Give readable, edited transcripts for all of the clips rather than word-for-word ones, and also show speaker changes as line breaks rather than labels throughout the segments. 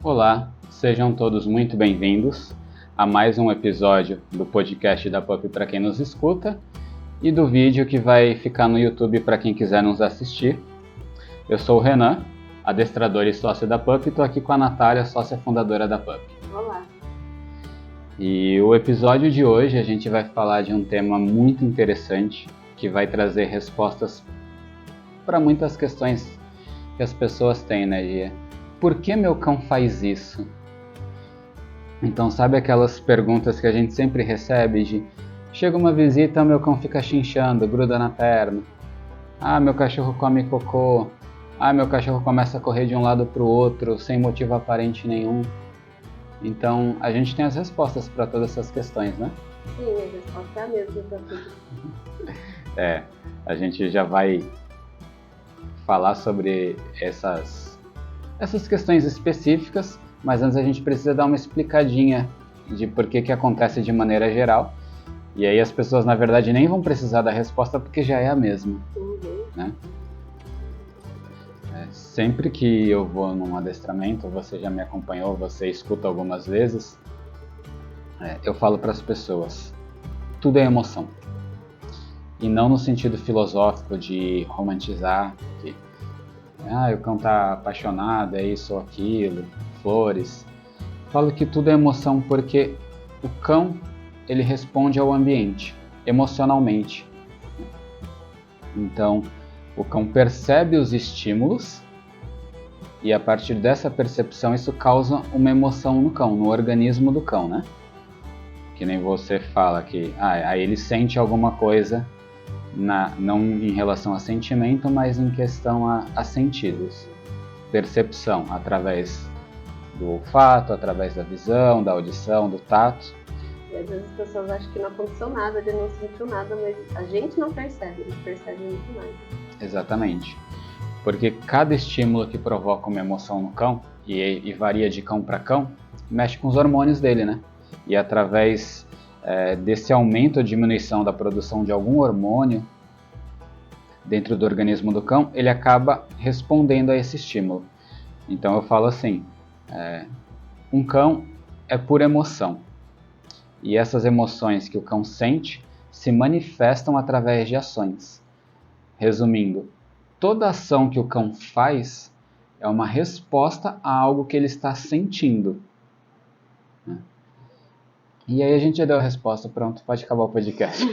Olá, sejam todos muito bem-vindos a mais um episódio do podcast da Pup para quem nos escuta e do vídeo que vai ficar no YouTube para quem quiser nos assistir. Eu sou o Renan, adestrador e sócio da Pup, e estou aqui com a Natália, sócia fundadora da Pup.
Olá!
E o episódio de hoje a gente vai falar de um tema muito interessante que vai trazer respostas para muitas questões que as pessoas têm, né, Gia? Por que meu cão faz isso? Então, sabe aquelas perguntas que a gente sempre recebe de chega uma visita, meu cão fica chinchando, gruda na perna. Ah, meu cachorro come cocô. Ah, meu cachorro começa a correr de um lado para o outro sem motivo aparente nenhum. Então, a gente tem as respostas para todas essas questões, né?
Sim, a resposta é a mesma para tudo.
A gente já vai falar sobre essas questões específicas, mas antes a gente precisa dar uma explicadinha de por que acontece de maneira geral. E aí as pessoas, na verdade, nem vão precisar da resposta porque já é a mesma. Né? Sempre que eu vou num adestramento, você já me acompanhou, você escuta algumas vezes, eu falo para as pessoas, tudo é emoção. E não no sentido filosófico de romantizar, que o cão tá apaixonado, é isso ou aquilo, flores. Falo que tudo é emoção porque o cão, ele responde ao ambiente, emocionalmente. Então, o cão percebe os estímulos e a partir dessa percepção isso causa uma emoção no cão, no organismo do cão, né? Que nem você fala que aí ele sente alguma coisa, não em relação a sentimento, mas em questão a sentidos. Percepção através do olfato, através da visão, da audição, do tato.
E às vezes as pessoas acham que não aconteceu nada, ele não sentiu nada, mas a gente não percebe, eles percebem muito mais.
Exatamente. Porque cada estímulo que provoca uma emoção no cão, e varia de cão para cão, mexe com os hormônios dele, né? E através desse aumento ou diminuição da produção de algum hormônio dentro do organismo do cão, ele acaba respondendo a esse estímulo. Então eu falo assim, um cão é pura emoção. E essas emoções que o cão sente se manifestam através de ações. Resumindo, toda ação que o cão faz é uma resposta a algo que ele está sentindo. E aí a gente já deu a resposta, pronto, pode acabar o podcast.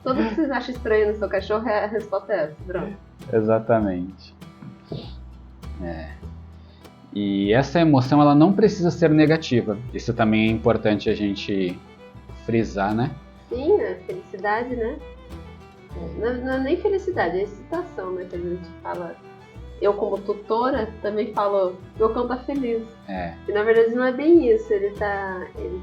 Tudo que vocês acham estranho no seu cachorro, a resposta é essa, pronto.
Exatamente. E essa emoção, ela não precisa ser negativa. Isso também é importante a gente frisar, né?
Sim, a felicidade, né? Não é nem felicidade, é excitação, né? Que a gente fala. Eu, como tutora, também falo, meu cão tá feliz. E na verdade não é bem isso, ele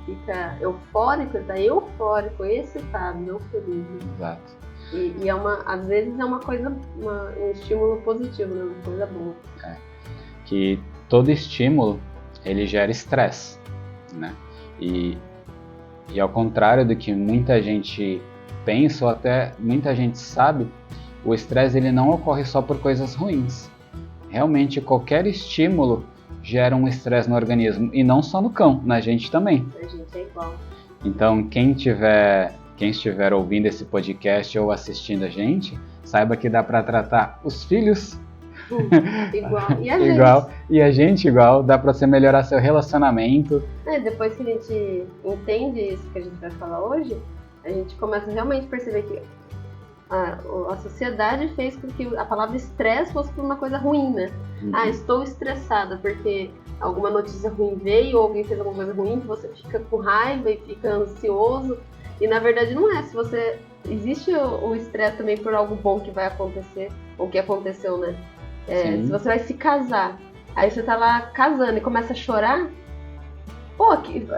fica eufórico, ele tá eufórico, excitado, não feliz.
Exato.
E às vezes é uma coisa, um estímulo positivo, né? Uma coisa boa.
Que todo estímulo, ele gera estresse, né? E ao contrário do que muita gente pensa, ou até muita gente sabe, o estresse ele não ocorre só por coisas ruins. Realmente, qualquer estímulo gera um estresse no organismo, e não só no cão, na gente também.
A gente é igual.
Então, quem estiver ouvindo esse podcast ou assistindo a gente, saiba que dá para tratar os filhos
igual. E a
igual,
gente?
E a gente igual, dá para você melhorar seu relacionamento.
Depois que a gente entende isso que a gente vai falar hoje, a gente começa realmente a perceber que a sociedade fez com que a palavra estresse fosse uma coisa ruim, né? Estou estressada porque alguma notícia ruim veio, ou alguém fez alguma coisa ruim, que você fica com raiva e fica ansioso. E na verdade não é. Existe o estresse também por algo bom que vai acontecer, ou que aconteceu, né? Se você vai se casar, aí você tá lá casando e começa a chorar,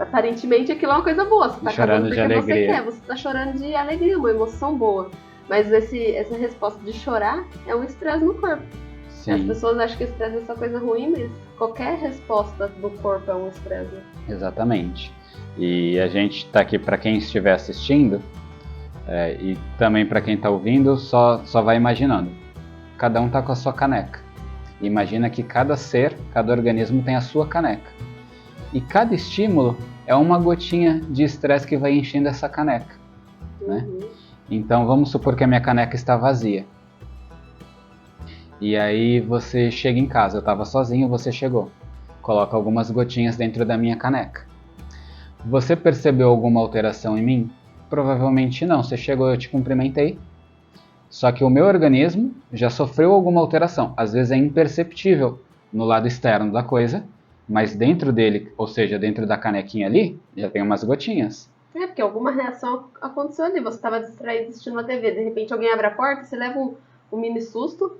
aparentemente aquilo é uma coisa boa, você tá
chorando
casando porque
você quer,
você tá chorando de alegria, uma emoção boa. Mas essa resposta de chorar é um estresse no corpo.
Sim.
As pessoas acham que estresse é só coisa ruim, mas qualquer resposta do corpo é um estresse.
Exatamente. E a gente tá aqui para quem estiver assistindo, e também para quem tá ouvindo, só vai imaginando. Cada um tá com a sua caneca. Imagina que cada ser, cada organismo tem a sua caneca. E cada estímulo é uma gotinha de estresse que vai enchendo essa caneca, né? Então vamos supor que a minha caneca está vazia. E aí você chega em casa, eu estava sozinho, você chegou. Coloca algumas gotinhas dentro da minha caneca. Você percebeu alguma alteração em mim? Provavelmente não. Você chegou, eu te cumprimentei. Só que o meu organismo já sofreu alguma alteração. Às vezes é imperceptível no lado externo da coisa, mas dentro dele, ou seja, dentro da canequinha ali, já tem umas gotinhas.
É, porque alguma reação aconteceu ali. Você estava distraído assistindo uma TV, de repente alguém abre a porta, você leva um mini susto.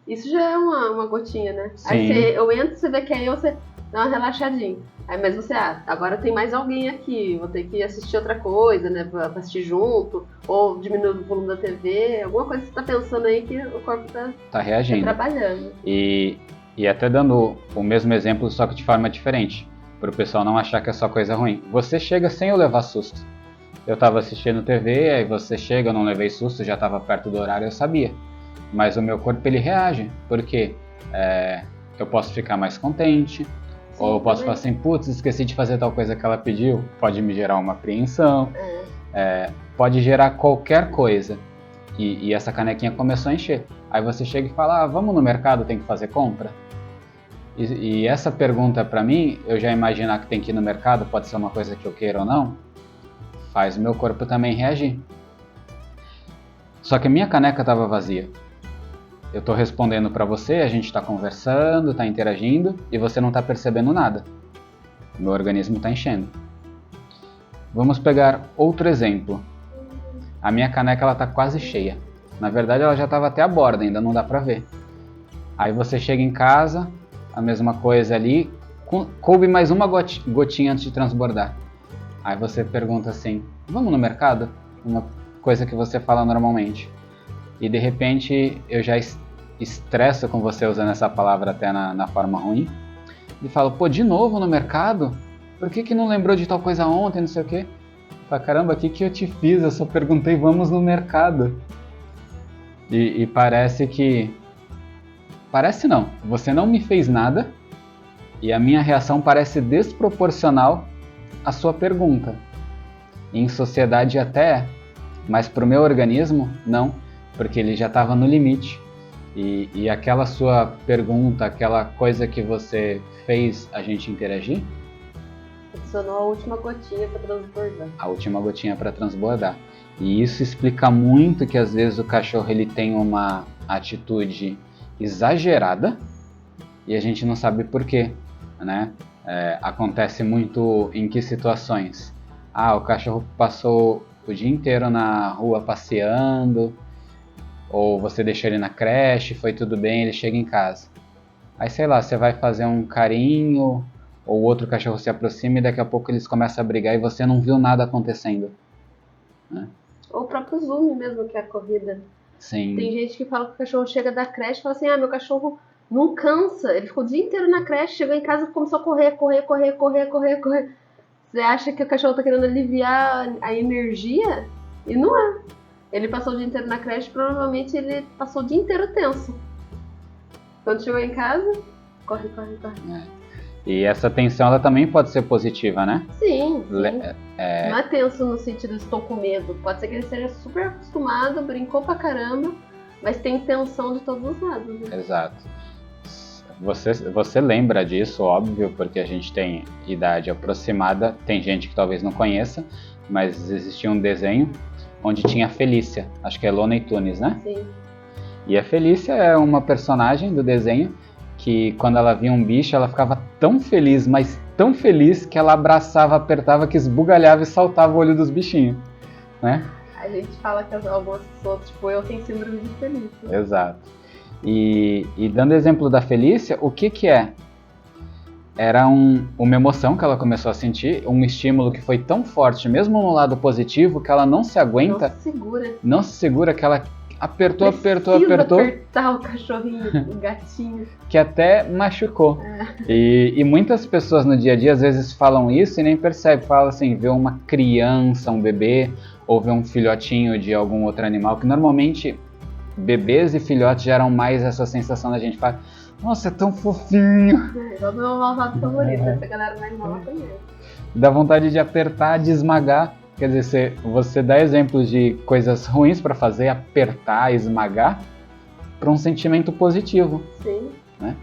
Isso já é uma gotinha, né?
Sim.
Aí eu entro, você vê que aí você dá uma relaxadinha. Aí, mas você, agora tem mais alguém aqui, vou ter que assistir outra coisa, né? Pra assistir junto, ou diminuir o volume da TV, alguma coisa que você tá pensando aí que o corpo tá
reagindo.
Tá trabalhando.
E até dando o mesmo exemplo, só que de forma diferente, para o pessoal não achar que é só coisa ruim. Você chega sem eu levar susto. Eu tava assistindo TV, aí você chega, eu não levei susto, já tava perto do horário, eu sabia. Mas o meu corpo, ele reage, porque eu posso ficar mais contente, sim, ou eu posso falar assim, putz, esqueci de fazer tal coisa que ela pediu, pode me gerar uma apreensão, pode gerar qualquer coisa. E essa canequinha começou a encher. Aí você chega e fala, vamos no mercado, tem que fazer compra? E essa pergunta pra mim, eu já imaginar que tem que ir no mercado, pode ser uma coisa que eu queira ou não, faz o meu corpo também reagir. Só que a minha caneca estava vazia. Eu estou respondendo para você, a gente está conversando, está interagindo e você não está percebendo nada. O meu organismo está enchendo. Vamos pegar outro exemplo. A minha caneca está quase cheia. Na verdade ela já estava até a borda, ainda não dá para ver. Aí você chega em casa, a mesma coisa ali, coube mais uma gotinha antes de transbordar. Aí você pergunta assim, vamos no mercado? Uma coisa que você fala normalmente. E de repente eu já estresso com você usando essa palavra até na forma ruim. E falo, pô, de novo no mercado? Por que não lembrou de tal coisa ontem, não sei o quê? Fala, caramba, o que eu te fiz? Eu só perguntei, vamos no mercado. E parece que... Parece não, você não me fez nada e a minha reação parece desproporcional à sua pergunta. Em sociedade até, mas para o meu organismo, não. Porque ele já estava no limite. E aquela sua pergunta, aquela coisa que você fez a gente interagir?
Adicionou a última gotinha para transbordar.
A última gotinha para transbordar. E isso explica muito que às vezes o cachorro ele tem uma atitude exagerada e a gente não sabe por quê, né? Acontece muito em que situações? O cachorro passou o dia inteiro na rua passeando, ou você deixou ele na creche, foi tudo bem, ele chega em casa. Aí, sei lá, você vai fazer um carinho, ou outro cachorro se aproxima e daqui a pouco eles começam a brigar e você não viu nada acontecendo. Né?
Ou o próprio Zoom mesmo, que é a corrida.
Sim.
Tem gente que fala que o cachorro chega da creche e fala assim, meu cachorro não cansa, ele ficou o dia inteiro na creche, chegou em casa e começou a correr. Você acha que o cachorro tá querendo aliviar a energia? E não é. Ele passou o dia inteiro na creche, provavelmente ele passou o dia inteiro tenso. Quando chegou em casa, corre.
E essa tensão ela também pode ser positiva, né?
Sim. Não é tenso no sentido de estou com medo. Pode ser que ele esteja super acostumado, brincou pra caramba, mas tem tensão de todos os lados. Né?
Exato. Você lembra disso, óbvio, porque a gente tem idade aproximada. Tem gente que talvez não conheça, mas existia um desenho onde tinha a Felícia. Acho que é Looney Tunes, né?
Sim.
E a Felícia é uma personagem do desenho que quando ela via um bicho, ela ficava tão feliz, mas tão feliz, que ela abraçava, apertava, que esbugalhava e saltava o olho dos bichinhos, né?
A gente fala que algumas pessoas, tipo eu, tem síndrome de Felícia.
Exato. E dando exemplo da Felícia, o que é? Era uma emoção que ela começou a sentir, um estímulo que foi tão forte, mesmo no lado positivo, que ela não se aguenta. Não se segura, que ela apertou.
Apertar o cachorrinho, o gatinho.
Que até machucou. E muitas pessoas no dia a dia às vezes falam isso e nem percebem. Falam assim, vê uma criança, um bebê, ou vê um filhotinho de algum outro animal, que normalmente bebês e filhotes geram mais essa sensação da gente falar, Nossa, é tão fofinho.
É igual do meu malvado favorito, essa galera mais nova conhece.
Dá vontade de apertar, de esmagar. Quer dizer, você dá exemplos de coisas ruins para fazer, apertar, esmagar, para um sentimento positivo.
Sim.
Né?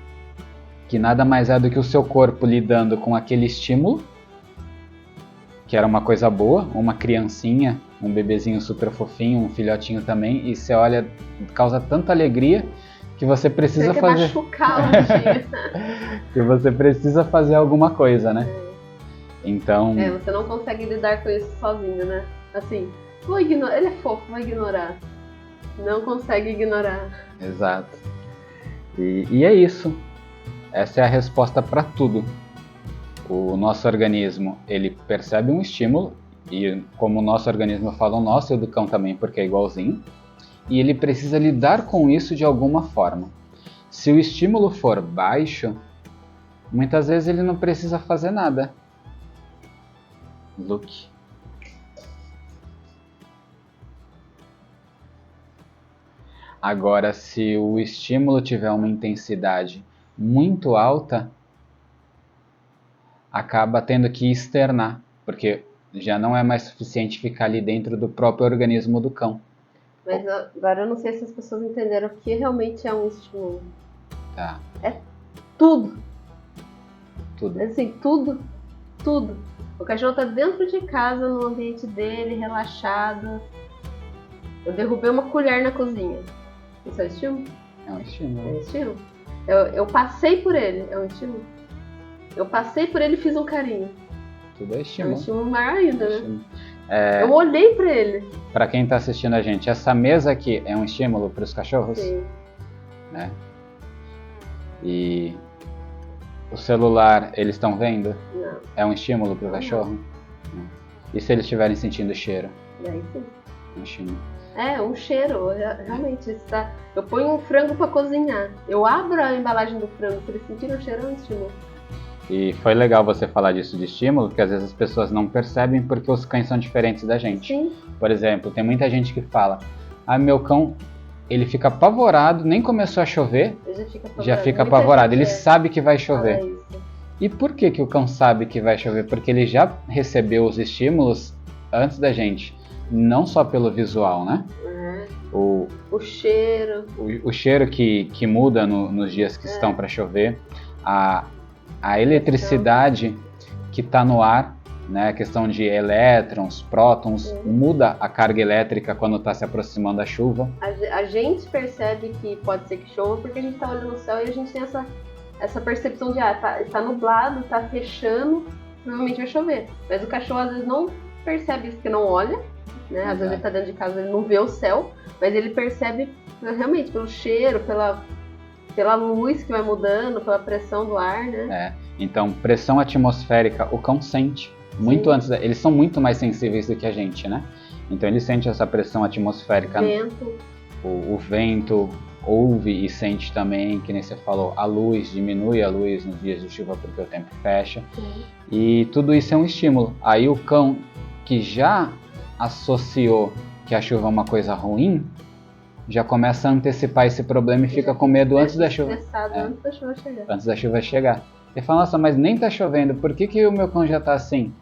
Que nada mais é do que o seu corpo lidando com aquele estímulo, que era uma coisa boa, uma criancinha, um bebezinho super fofinho, um filhotinho também, e você olha, causa tanta alegria que você precisa
você
fazer.
Machucar um dia.
Que você precisa fazer alguma coisa, né? Então.
Você não consegue lidar com isso sozinho, né? Assim, vou ignorar. Ele é fofo, vou ignorar. Não consegue ignorar.
Exato. E é isso. Essa é a resposta para tudo. O nosso organismo, ele percebe um estímulo, e como o nosso organismo, eu falo o nosso e o do cão também, porque é igualzinho, e ele precisa lidar com isso de alguma forma. Se o estímulo for baixo, muitas vezes ele não precisa fazer nada. Look. Agora, se o estímulo tiver uma intensidade muito alta, acaba tendo que externar, porque já não é mais suficiente ficar ali dentro do próprio organismo do cão.
Mas agora eu não sei se as pessoas entenderam o que realmente é um estímulo.
Tá.
É tudo.
Tudo.
Assim, tudo. Tudo. O cachorro tá dentro de casa, no ambiente dele, relaxado. Eu derrubei uma colher na cozinha. Isso é estímulo?
É um estímulo.
É estímulo. Eu passei por ele. É um estímulo? Eu passei por ele e fiz um carinho.
Tudo é
É um
estímulo.
estímulo maior ainda, né?
É,
Eu olhei pra ele.
para quem está assistindo a gente, essa mesa aqui é um estímulo para os cachorros?
Sim.
Né? E o celular, eles estão vendo?
Não.
É um estímulo para o cachorro? Não. E se eles estiverem sentindo o cheiro?
Daí sim.
É um estímulo.
É, um cheiro, realmente. Eu ponho um frango pra cozinhar. Eu abro a embalagem do frango, se eles sentirem o cheiro, é um estímulo.
E foi legal você falar disso de estímulo, porque às vezes as pessoas não percebem porque os cães são diferentes da gente.
Sim.
Por exemplo, tem muita gente que fala: ah, meu cão, ele fica apavorado, nem começou a chover, já fica apavorado. Ele sabe que vai chover. E por que o cão sabe que vai chover? Porque ele já recebeu os estímulos antes da gente. Não só pelo visual, né?
O cheiro.
O cheiro que muda nos dias que estão para chover. A eletricidade que está no ar, né? A questão de elétrons, prótons, muda a carga elétrica quando está se aproximando da chuva.
A gente percebe que pode ser que chova porque a gente está olhando no céu e a gente tem essa percepção de tá nublado, tá fechando, provavelmente vai chover. Mas o cachorro às vezes não percebe isso porque não olha, né? Às vezes ele tá dentro de casa, ele não vê o céu, mas ele percebe realmente pelo cheiro, pela luz que vai mudando, pela pressão do ar, né?
Então, pressão atmosférica, o cão sente. Muito antes, eles são muito mais sensíveis do que a gente, né? Então ele sente essa pressão atmosférica.
Vento.
O vento ouve e sente também, que nem você falou, a luz, diminui a luz nos dias de chuva porque o tempo fecha. E tudo isso é um estímulo. Aí o cão que já associou que a chuva é uma coisa ruim, já começa a antecipar esse problema e fica com medo antes da chuva.
Antes da chuva chegar.
Antes da chuva chegar. Ele fala: nossa, mas nem tá chovendo, por que o meu cão já tá assim?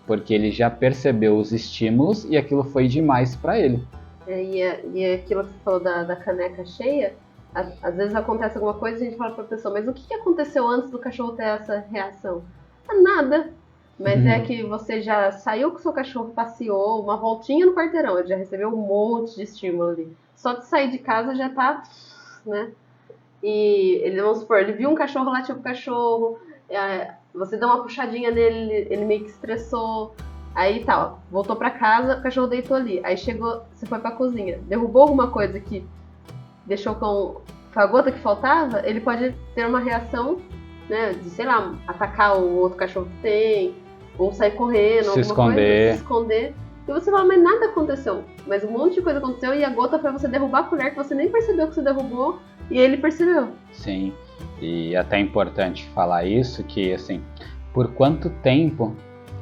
Porque ele já percebeu os estímulos e aquilo foi demais para ele.
E aquilo que você falou da caneca cheia, às vezes acontece alguma coisa e a gente fala pra pessoa: mas o que aconteceu antes do cachorro ter essa reação? Nada. Mas é que você já saiu com o seu cachorro, passeou, uma voltinha no quarteirão, ele já recebeu um monte de estímulo ali. Só de sair de casa já tá, né? E vamos supor, ele viu um cachorro, latiu pro cachorro, você deu uma puxadinha nele, ele meio que estressou, aí tá, voltou pra casa, o cachorro deitou ali, aí chegou, você foi pra cozinha, derrubou alguma coisa que deixou foi a gota que faltava, ele pode ter uma reação, né, de, sei lá, atacar o outro cachorro que tem, ou sair correndo,
se
esconder. E você fala: mas nada aconteceu. Mas um monte de coisa aconteceu e a gota foi você derrubar a colher que você nem percebeu que você derrubou e ele percebeu.
Sim, e até é importante falar isso, que assim, por quanto tempo,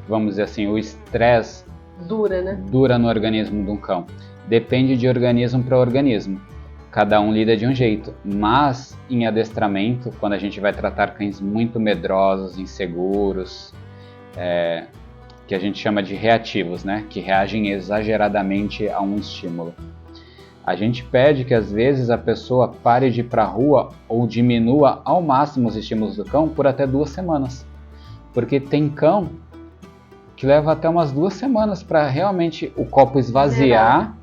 vamos dizer assim, o estresse
dura, né?
Dura no organismo de um cão. Depende de organismo para organismo. cada um lida de um jeito, mas em adestramento, quando a gente vai tratar cães muito medrosos, inseguros, que a gente chama de reativos, né? Que reagem exageradamente a um estímulo. A gente pede que às vezes a pessoa pare de ir para a rua ou diminua ao máximo os estímulos do cão por até 2 semanas. Porque tem cão que leva até umas 2 semanas para realmente o copo esvaziar.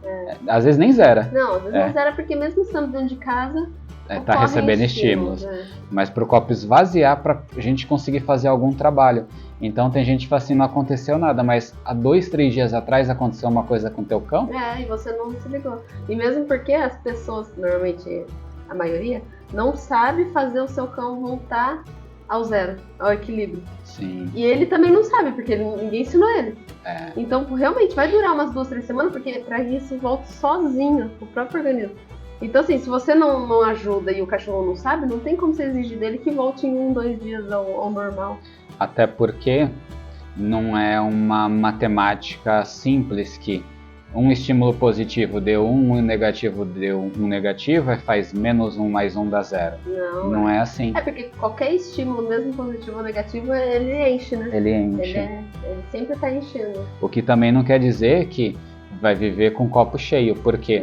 Às vezes nem zera.
Não, às vezes não zera porque mesmo estando dentro de casa,
tá recebendo estímulos. Mas para o copo esvaziar, para a gente conseguir fazer algum trabalho. Então tem gente que fala assim, não aconteceu nada, mas há 2, 3 dias atrás aconteceu uma coisa com o teu cão?
E você não se ligou. E mesmo porque as pessoas, normalmente a maioria, não sabe fazer o seu cão voltar ao zero, ao equilíbrio.
Sim.
E ele também não sabe, porque ninguém ensinou ele. Então realmente vai durar umas 2, 3 semanas, porque para isso volta sozinho, o próprio organismo. Então assim, se você não ajuda e o cachorro não sabe, não tem como você exigir dele que volte em 1, 2 dias ao normal.
Até porque não é uma matemática simples que um estímulo positivo deu 1, um negativo deu 1 negativo, faz menos 1 mais 1 dá 0. Não é assim.
É porque qualquer estímulo, mesmo positivo ou negativo, ele enche, né?
Ele enche.
Ele sempre está enchendo.
O que também não quer dizer que vai viver com copo cheio, porque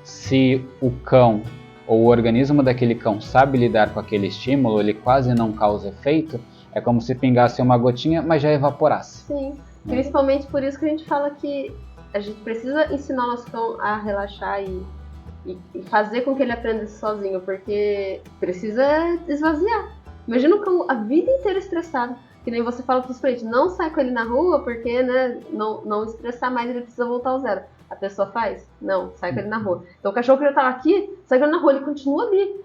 se o cão ou o organismo daquele cão sabe lidar com aquele estímulo, ele quase não causa efeito, é como se pingasse uma gotinha, mas já evaporasse.
Sim, principalmente por isso que a gente fala que a gente precisa ensinar o nosso cão a relaxar e fazer com que ele aprenda isso sozinho, porque precisa esvaziar. Imagina o cão a vida inteira estressado, que nem você fala para os clientes, não sai com ele na rua porque, né, não estressar mais, ele precisa voltar ao zero. A pessoa faz? Não, sai com ele na rua. Então o cachorro que já estava aqui, sai com ele na rua, ele continua ali,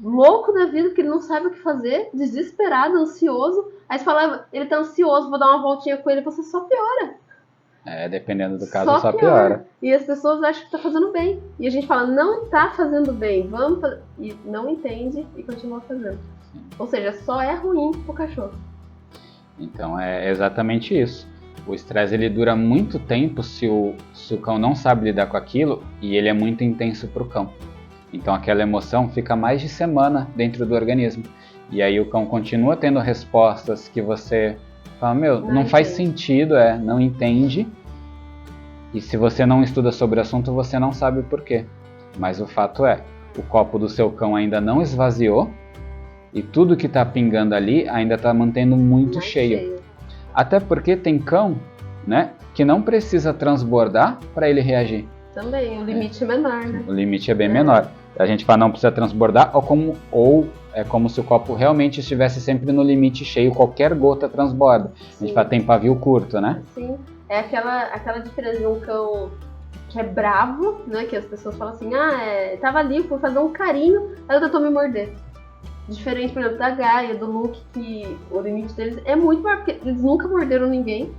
louco da vida, porque ele não sabe o que fazer, desesperado, ansioso. Aí você fala, ele tá ansioso, vou dar uma voltinha com ele, você só piora.
Dependendo do caso, só piora.
E as pessoas acham que tá fazendo bem. E a gente fala, não tá fazendo bem, vamos fazer. E não entende e continua fazendo. Sim. Ou seja, só é ruim pro cachorro.
Então é exatamente isso. O estresse ele dura muito tempo se o cão não sabe lidar com aquilo e ele é muito intenso pro cão. Então aquela emoção fica mais de semana dentro do organismo. E aí o cão continua tendo respostas que você fala, não faz sentido, não entende. E se você não estuda sobre o assunto, você não sabe o porquê. Mas o fato é, o copo do seu cão ainda não esvaziou e tudo que está pingando ali ainda está mantendo muito cheio. Até porque tem cão, né, que não precisa transbordar para ele reagir.
Também, o limite é menor, né? O
limite é bem menor. A gente fala não precisa transbordar ou é como se o copo realmente estivesse sempre no limite cheio, qualquer gota transborda. Sim. A gente fala tem pavio curto, né?
Sim, é aquela diferença de um cão que é bravo, né? Que as pessoas falam assim, tava ali, fui fazer um carinho, aí eu tentou me morder. Diferente, por exemplo, da Gaia, do Luke, que o limite deles é muito maior, porque eles nunca morderam ninguém.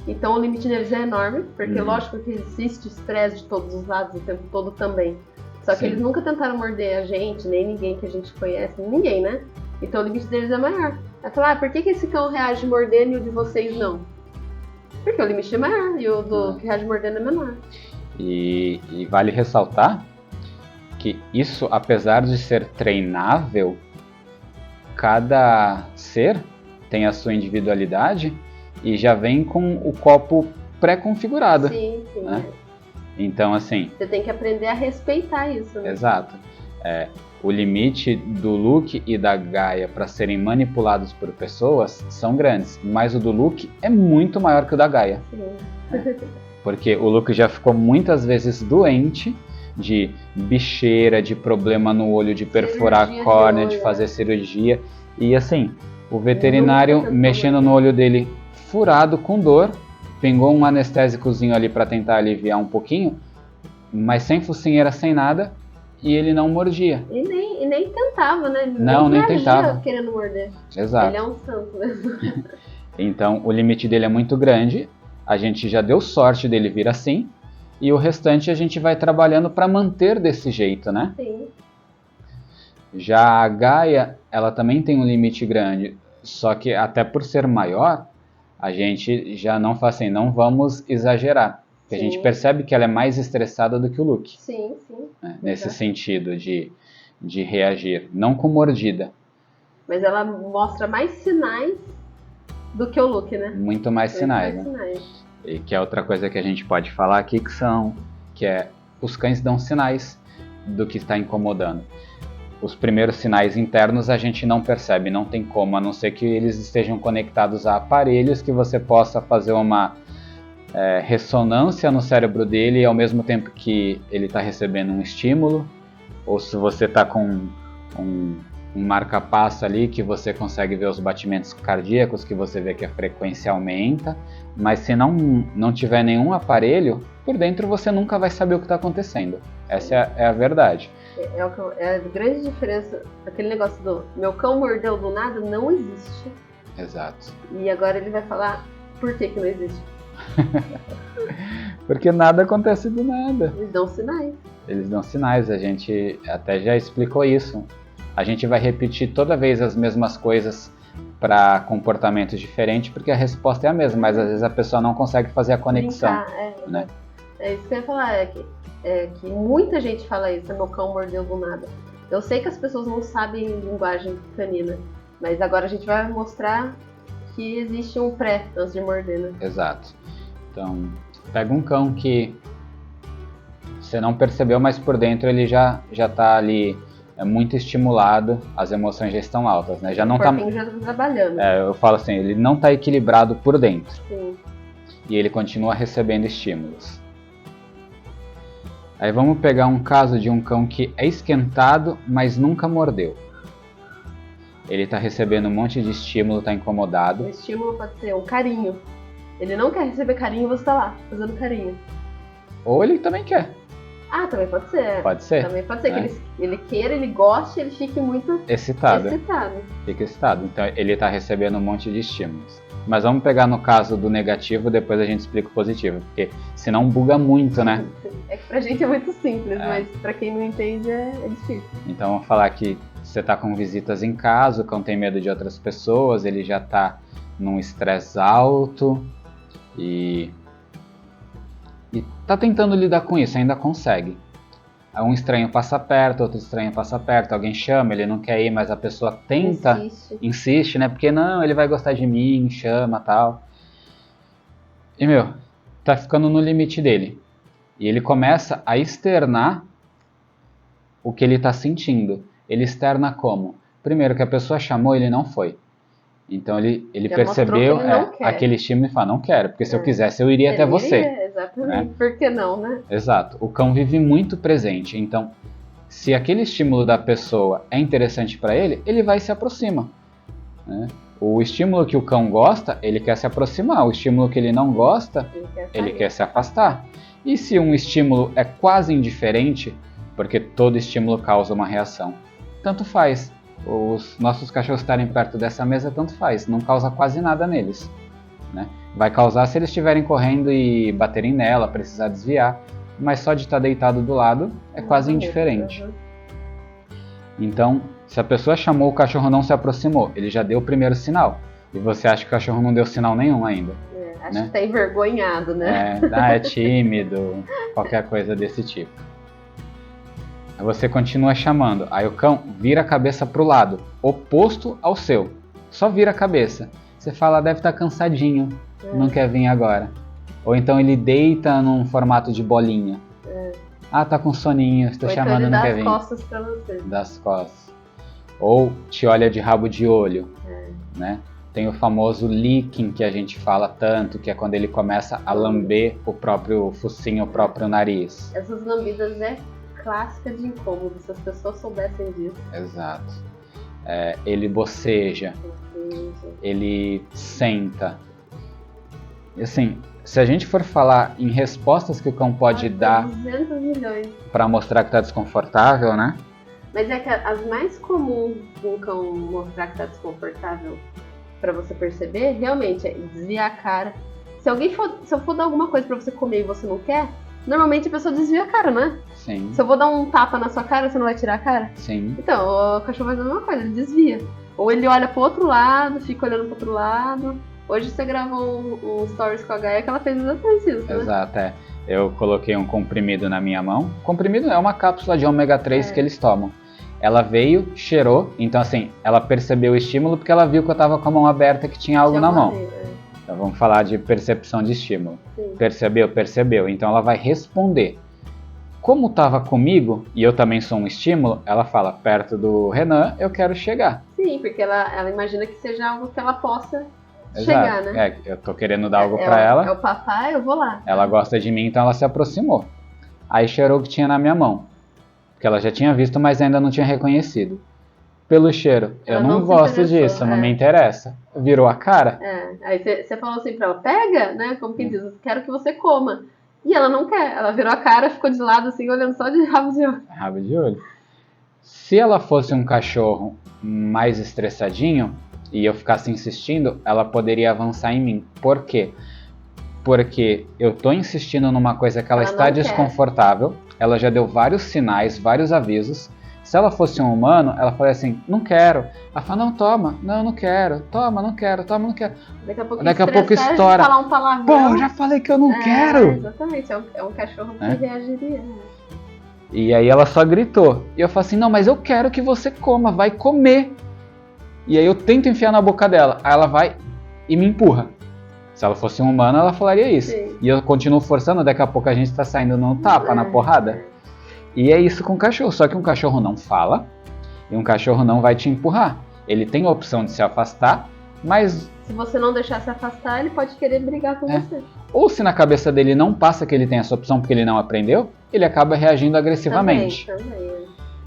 Então o limite deles é enorme, porque lógico que existe estresse de todos os lados o tempo todo também. Só que eles nunca tentaram morder a gente, nem ninguém que a gente conhece, ninguém, né? Então o limite deles é maior. Aí fala, por que esse cão reage mordendo e o de vocês não? Porque o limite é maior e o do que reage mordendo é menor.
E vale ressaltar que isso, apesar de ser treinável, cada ser tem a sua individualidade e já vem com o copo pré-configurado.
Sim,
né? Então, assim...
Você tem que aprender a respeitar isso, né?
Exato. O limite do Luke e da Gaia para serem manipulados por pessoas são grandes, mas o do Luke é muito maior que o da Gaia.
Sim.
Porque o Luke já ficou muitas vezes doente de bicheira, de problema no olho, de perfurar a córnea, de fazer cirurgia. E assim, o veterinário mexendo no olho dele furado com dor, pingou um anestésicozinho ali para tentar aliviar um pouquinho, mas sem focinheira, sem nada, e ele não mordia.
E nem tentava, né?
Nem tentava.
Querendo morder.
Exato.
Ele é um santo mesmo.
Então, o limite dele é muito grande, a gente já deu sorte dele vir assim, e o restante a gente vai trabalhando para manter desse jeito, né?
Sim.
Já a Gaia, ela também tem um limite grande, só que até por ser maior, a gente já não faz assim, não vamos exagerar. Porque a gente percebe que ela é mais estressada do que o Luke.
Sim.
Né? Nesse sentido de reagir. Não com mordida.
Mas ela mostra mais sinais do que o Luke, né?
Muito mais sinais, né?
Sinais.
E que é outra coisa que a gente pode falar aqui que é os cães dão sinais do que está incomodando. Os primeiros sinais internos a gente não percebe, não tem como, a não ser que eles estejam conectados a aparelhos que você possa fazer uma ressonância no cérebro dele ao mesmo tempo que ele está recebendo um estímulo, ou se você está com um marca-passo ali que você consegue ver os batimentos cardíacos, que você vê que a frequência aumenta, mas se não tiver nenhum aparelho, por dentro você nunca vai saber o que está acontecendo. Essa é a verdade.
É a grande diferença, aquele negócio do meu cão mordeu do nada não existe.
Exato.
E agora ele vai falar por que não existe.
Porque nada acontece do nada.
Eles dão sinais.
Eles dão sinais, a gente até já explicou isso. A gente vai repetir toda vez as mesmas coisas para comportamentos diferentes, porque a resposta é a mesma, mas às vezes a pessoa não consegue fazer a conexão. Né?
É isso que eu ia falar, que muita gente fala isso, meu cão mordeu do nada. Eu sei que as pessoas não sabem linguagem canina, mas agora a gente vai mostrar que existe um pré antes de morder, né?
Exato. Então, pega um cão que você não percebeu, mas por dentro ele já tá ali muito estimulado, as emoções já estão altas, né? Já não tá,
já tá trabalhando.
Eu falo assim, ele não tá equilibrado por dentro.
Sim.
E ele continua recebendo estímulos. Aí vamos pegar um caso de um cão que é esquentado, mas nunca mordeu. Ele tá recebendo um monte de estímulo, tá incomodado.
O estímulo pode ser um carinho. Ele não quer receber carinho e você tá lá, fazendo carinho.
Ou ele também quer.
Ah, também pode ser.
Pode ser.
Também pode ser que ele queira, ele goste, ele fique muito excitado.
Fica excitado. Então ele tá recebendo um monte de estímulos. Mas vamos pegar no caso do negativo, depois a gente explica o positivo. Porque senão buga muito, né?
É que pra gente é muito simples, mas pra quem não entende é difícil.
Então vamos falar que você tá com visitas em casa, o cão tem medo de outras pessoas, ele já tá num estresse alto e tá tentando lidar com isso, ainda consegue. Um estranho passa perto, outro estranho passa perto, alguém chama, ele não quer ir, mas a pessoa tenta, insiste, né? Porque não, ele vai gostar de mim, chama, tal. E tá ficando no limite dele. E ele começa a externar o que ele tá sentindo. Ele externa como? Primeiro, que a pessoa chamou, ele não foi. Então ele percebeu aquele estímulo e fala, não quero, porque se eu quisesse eu iria até você.
Exatamente, né? Por que não, né?
Exato, o cão vive muito presente, então se aquele estímulo da pessoa é interessante para ele, ele vai e se aproxima. Né? O estímulo que o cão gosta, ele quer se aproximar, o estímulo que ele não gosta, ele quer se afastar. E se um estímulo é quase indiferente, porque todo estímulo causa uma reação, tanto faz. Os nossos cachorros estarem perto dessa mesa, tanto faz, não causa quase nada neles. Né? Vai causar se eles estiverem correndo e baterem nela, precisar desviar, mas só de estar deitado do lado é quase indiferente. Então, se a pessoa chamou, o cachorro não se aproximou, ele já deu o primeiro sinal, e você acha que o cachorro não deu sinal nenhum ainda.
Acho que tá envergonhado, né?
É tímido, qualquer coisa desse tipo. Você continua chamando, aí o cão vira a cabeça pro lado, oposto ao seu, só vira a cabeça. Você fala, deve estar cansadinho, não quer vir agora. Ou então ele deita num formato de bolinha. Tá com soninho, estou chamando, não quer vir.
Ou então ele dá as costas pra você.
Das costas. Ou te olha de rabo de olho, né? Tem o famoso licking que a gente fala tanto, que é quando ele começa a lamber o próprio focinho, o próprio nariz.
Essas lambidas clássica de incômodo, se as pessoas soubessem disso.
Exato. Ele boceja, ele senta. E assim, se a gente for falar em respostas que o cão pode dar
200 milhões
para mostrar que está desconfortável, né?
Mas é que as mais comuns do cão mostrar que está desconfortável, para você perceber, realmente é desviar a cara. Se eu for dar alguma coisa para você comer e você não quer, normalmente a pessoa desvia a cara, não é?
Sim.
Se eu vou dar um tapa na sua cara, você não vai tirar a cara?
Sim.
Então, o cachorro faz a mesma coisa, ele desvia. Ou ele olha pro outro lado, fica olhando pro outro lado. Hoje você gravou um stories com a Gaia que ela fez exatamente isso, né?
Exato, Eu coloquei um comprimido na minha mão. Comprimido é uma cápsula de ômega 3 que eles tomam. Ela veio, cheirou, então assim, ela percebeu o estímulo porque ela viu que eu tava com a mão aberta, que tinha algo na mão. Então vamos falar de percepção de estímulo. Sim. Percebeu. Então ela vai responder. Como estava comigo, e eu também sou um estímulo, ela fala, perto do Renan, eu quero chegar.
Sim, porque ela imagina que seja algo que ela possa chegar, né?
Eu tô querendo dar algo pra ela.
É o papai, eu vou lá.
Ela gosta de mim, então ela se aproximou. Aí cheirou o que tinha na minha mão. Porque ela já tinha visto, mas ainda não tinha reconhecido. Pelo cheiro, eu não gosto disso, não me interessa. Virou a cara.
Aí você falou assim pra ela, pega, né? Como que diz, quero que você coma. E ela não quer, ela virou a cara, ficou de lado assim, olhando só de rabo de olho.
Rabo de olho. Se ela fosse um cachorro mais estressadinho, e eu ficasse insistindo, ela poderia avançar em mim. Por quê? Porque eu tô insistindo numa coisa que ela está desconfortável, ela já deu vários sinais, vários avisos. Se ela fosse um humano, ela falaria assim, não quero. Ela fala, não, toma, não quero, toma, não quero, toma, não quero. Daqui a pouco estoura.
Falar um palavrão.
Pô, já falei que eu não quero.
Exatamente, é um cachorro que reagiria.
E aí ela só gritou. E eu falei assim, não, mas eu quero que você coma, vai comer. E aí eu tento enfiar na boca dela. Aí ela vai e me empurra. Se ela fosse um humano, ela falaria isso. Sim. E eu continuo forçando, daqui a pouco a gente tá saindo no tapa, na porrada. E é isso com o cachorro. Só que um cachorro não fala e um cachorro não vai te empurrar. Ele tem a opção de se afastar, mas...
Se você não deixar se afastar, ele pode querer brigar com você.
Ou se na cabeça dele não passa que ele tem essa opção porque ele não aprendeu, ele acaba reagindo agressivamente.
Também.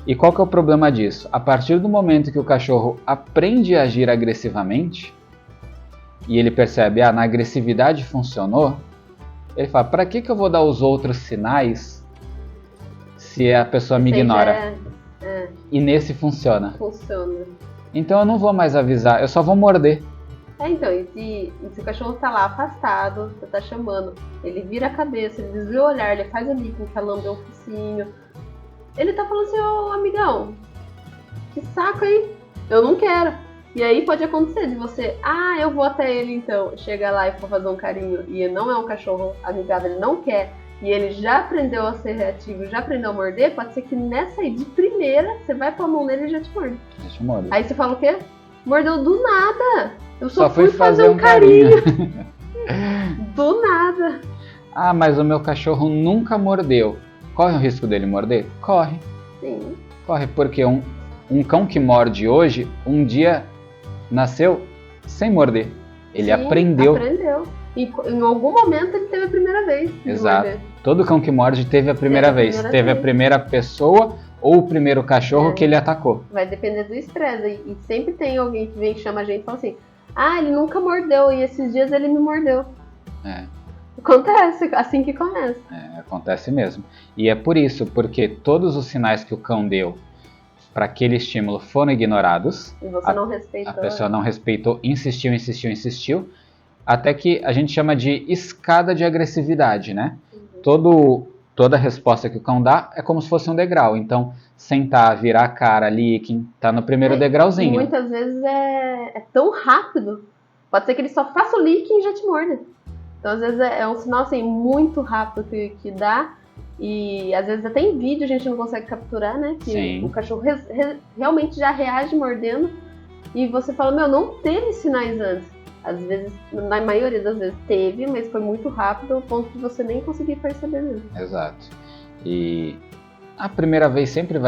E qual que é o problema disso? A partir do momento que o cachorro aprende a agir agressivamente e ele percebe, na agressividade funcionou, ele fala, pra que eu vou dar os outros sinais se a pessoa me ignora? E nesse funciona. Então eu não vou mais avisar, eu só vou morder.
Então, e se o cachorro tá lá afastado, você tá chamando, ele vira a cabeça, ele desvia o olhar, ele faz ali com que ela lambe o focinho. Ele tá falando assim, ô amigão, que saco aí, eu não quero. E aí pode acontecer de você, eu vou até ele então, chega lá e for fazer um carinho, e ele não é um cachorro amigável, ele não quer, e ele já aprendeu a ser reativo, já aprendeu a morder, pode ser que nessa aí, de primeira, você vai pôr a mão nele e já te morde. Aí você fala o quê? Mordeu do nada, eu só fui fazer um carinho. Do nada.
Mas o meu cachorro nunca mordeu. Corre o risco dele morder? Corre.
Sim.
Corre, porque um cão que morde hoje, um dia nasceu sem morder. Ele aprendeu.
E em algum momento ele teve a primeira vez.
Exato. Todo cão que morde teve a primeira vez. Teve a primeira pessoa ou o primeiro cachorro que ele atacou.
Vai depender do estresse. E sempre tem alguém que vem e chama a gente e fala assim, ele nunca mordeu e esses dias ele me mordeu. Acontece, assim que começa.
Acontece mesmo. E é por isso, porque todos os sinais que o cão deu para aquele estímulo foram ignorados.
E você não respeitou.
A pessoa não respeitou, insistiu, até que a gente chama de escada de agressividade, né? Toda resposta que o cão dá é como se fosse um degrau. Então, sentar, virar a cara, licking, tá no primeiro degrauzinho.
E muitas vezes é tão rápido. Pode ser que ele só faça o licking e já te morda. Então, às vezes, é um sinal assim, muito rápido que dá. E, às vezes, até em vídeo a gente não consegue capturar, né? Que o cachorro realmente já reage mordendo. E você fala, não teve sinais antes. Às vezes, na maioria das vezes teve, mas foi muito rápido ao ponto de você nem conseguir perceber mesmo.
Exato. E a primeira vez sempre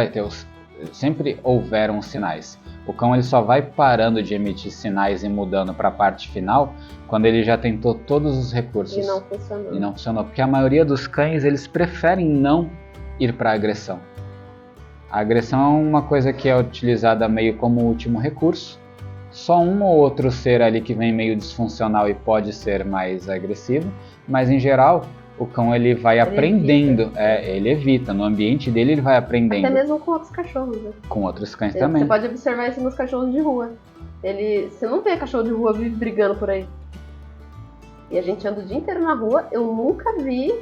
houveram os sinais. O cão ele só vai parando de emitir sinais e mudando para a parte final quando ele já tentou todos os recursos.
E não funcionou.
Porque a maioria dos cães eles preferem não ir para a agressão. A agressão é uma coisa que é utilizada meio como último recurso. Só um ou outro ser ali que vem meio disfuncional e pode ser mais agressivo, mas em geral o cão ele vai aprendendo, ele evita, no ambiente dele ele vai aprendendo.
Até mesmo com outros cachorros, né?
Com outros cães também.
Você pode observar isso nos cachorros de rua. Você não vê cachorro de rua vive brigando por aí. E a gente anda o dia inteiro na rua, eu nunca vi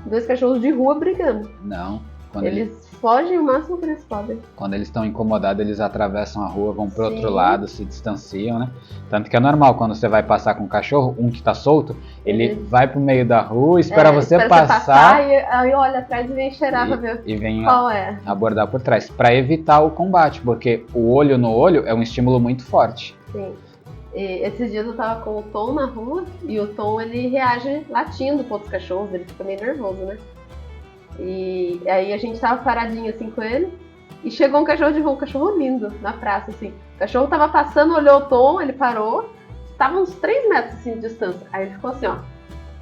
2 cachorros de rua brigando.
Não.
Eles fogem o máximo que eles podem.
Quando eles estão incomodados, eles atravessam a rua, vão pro
Sim.
outro lado, se distanciam, né? Tanto que é normal, quando você vai passar com um cachorro, um que tá solto, ele vai pro meio da rua, espera você passar
e aí olha atrás e vem cheirar pra ver
e vem
qual é.
abordar por trás, pra evitar o combate, porque o olho no olho é um estímulo muito forte.
Sim. E esses dias eu tava com o Tom na rua e o Tom ele reage latindo com outros cachorros, ele fica meio nervoso, né? E aí a gente tava paradinho assim com ele e chegou um cachorro de rua, um cachorro lindo na praça, assim. O cachorro tava passando, olhou o Tom, ele parou, tava uns 3 metros assim de distância. Aí ele ficou assim, ó,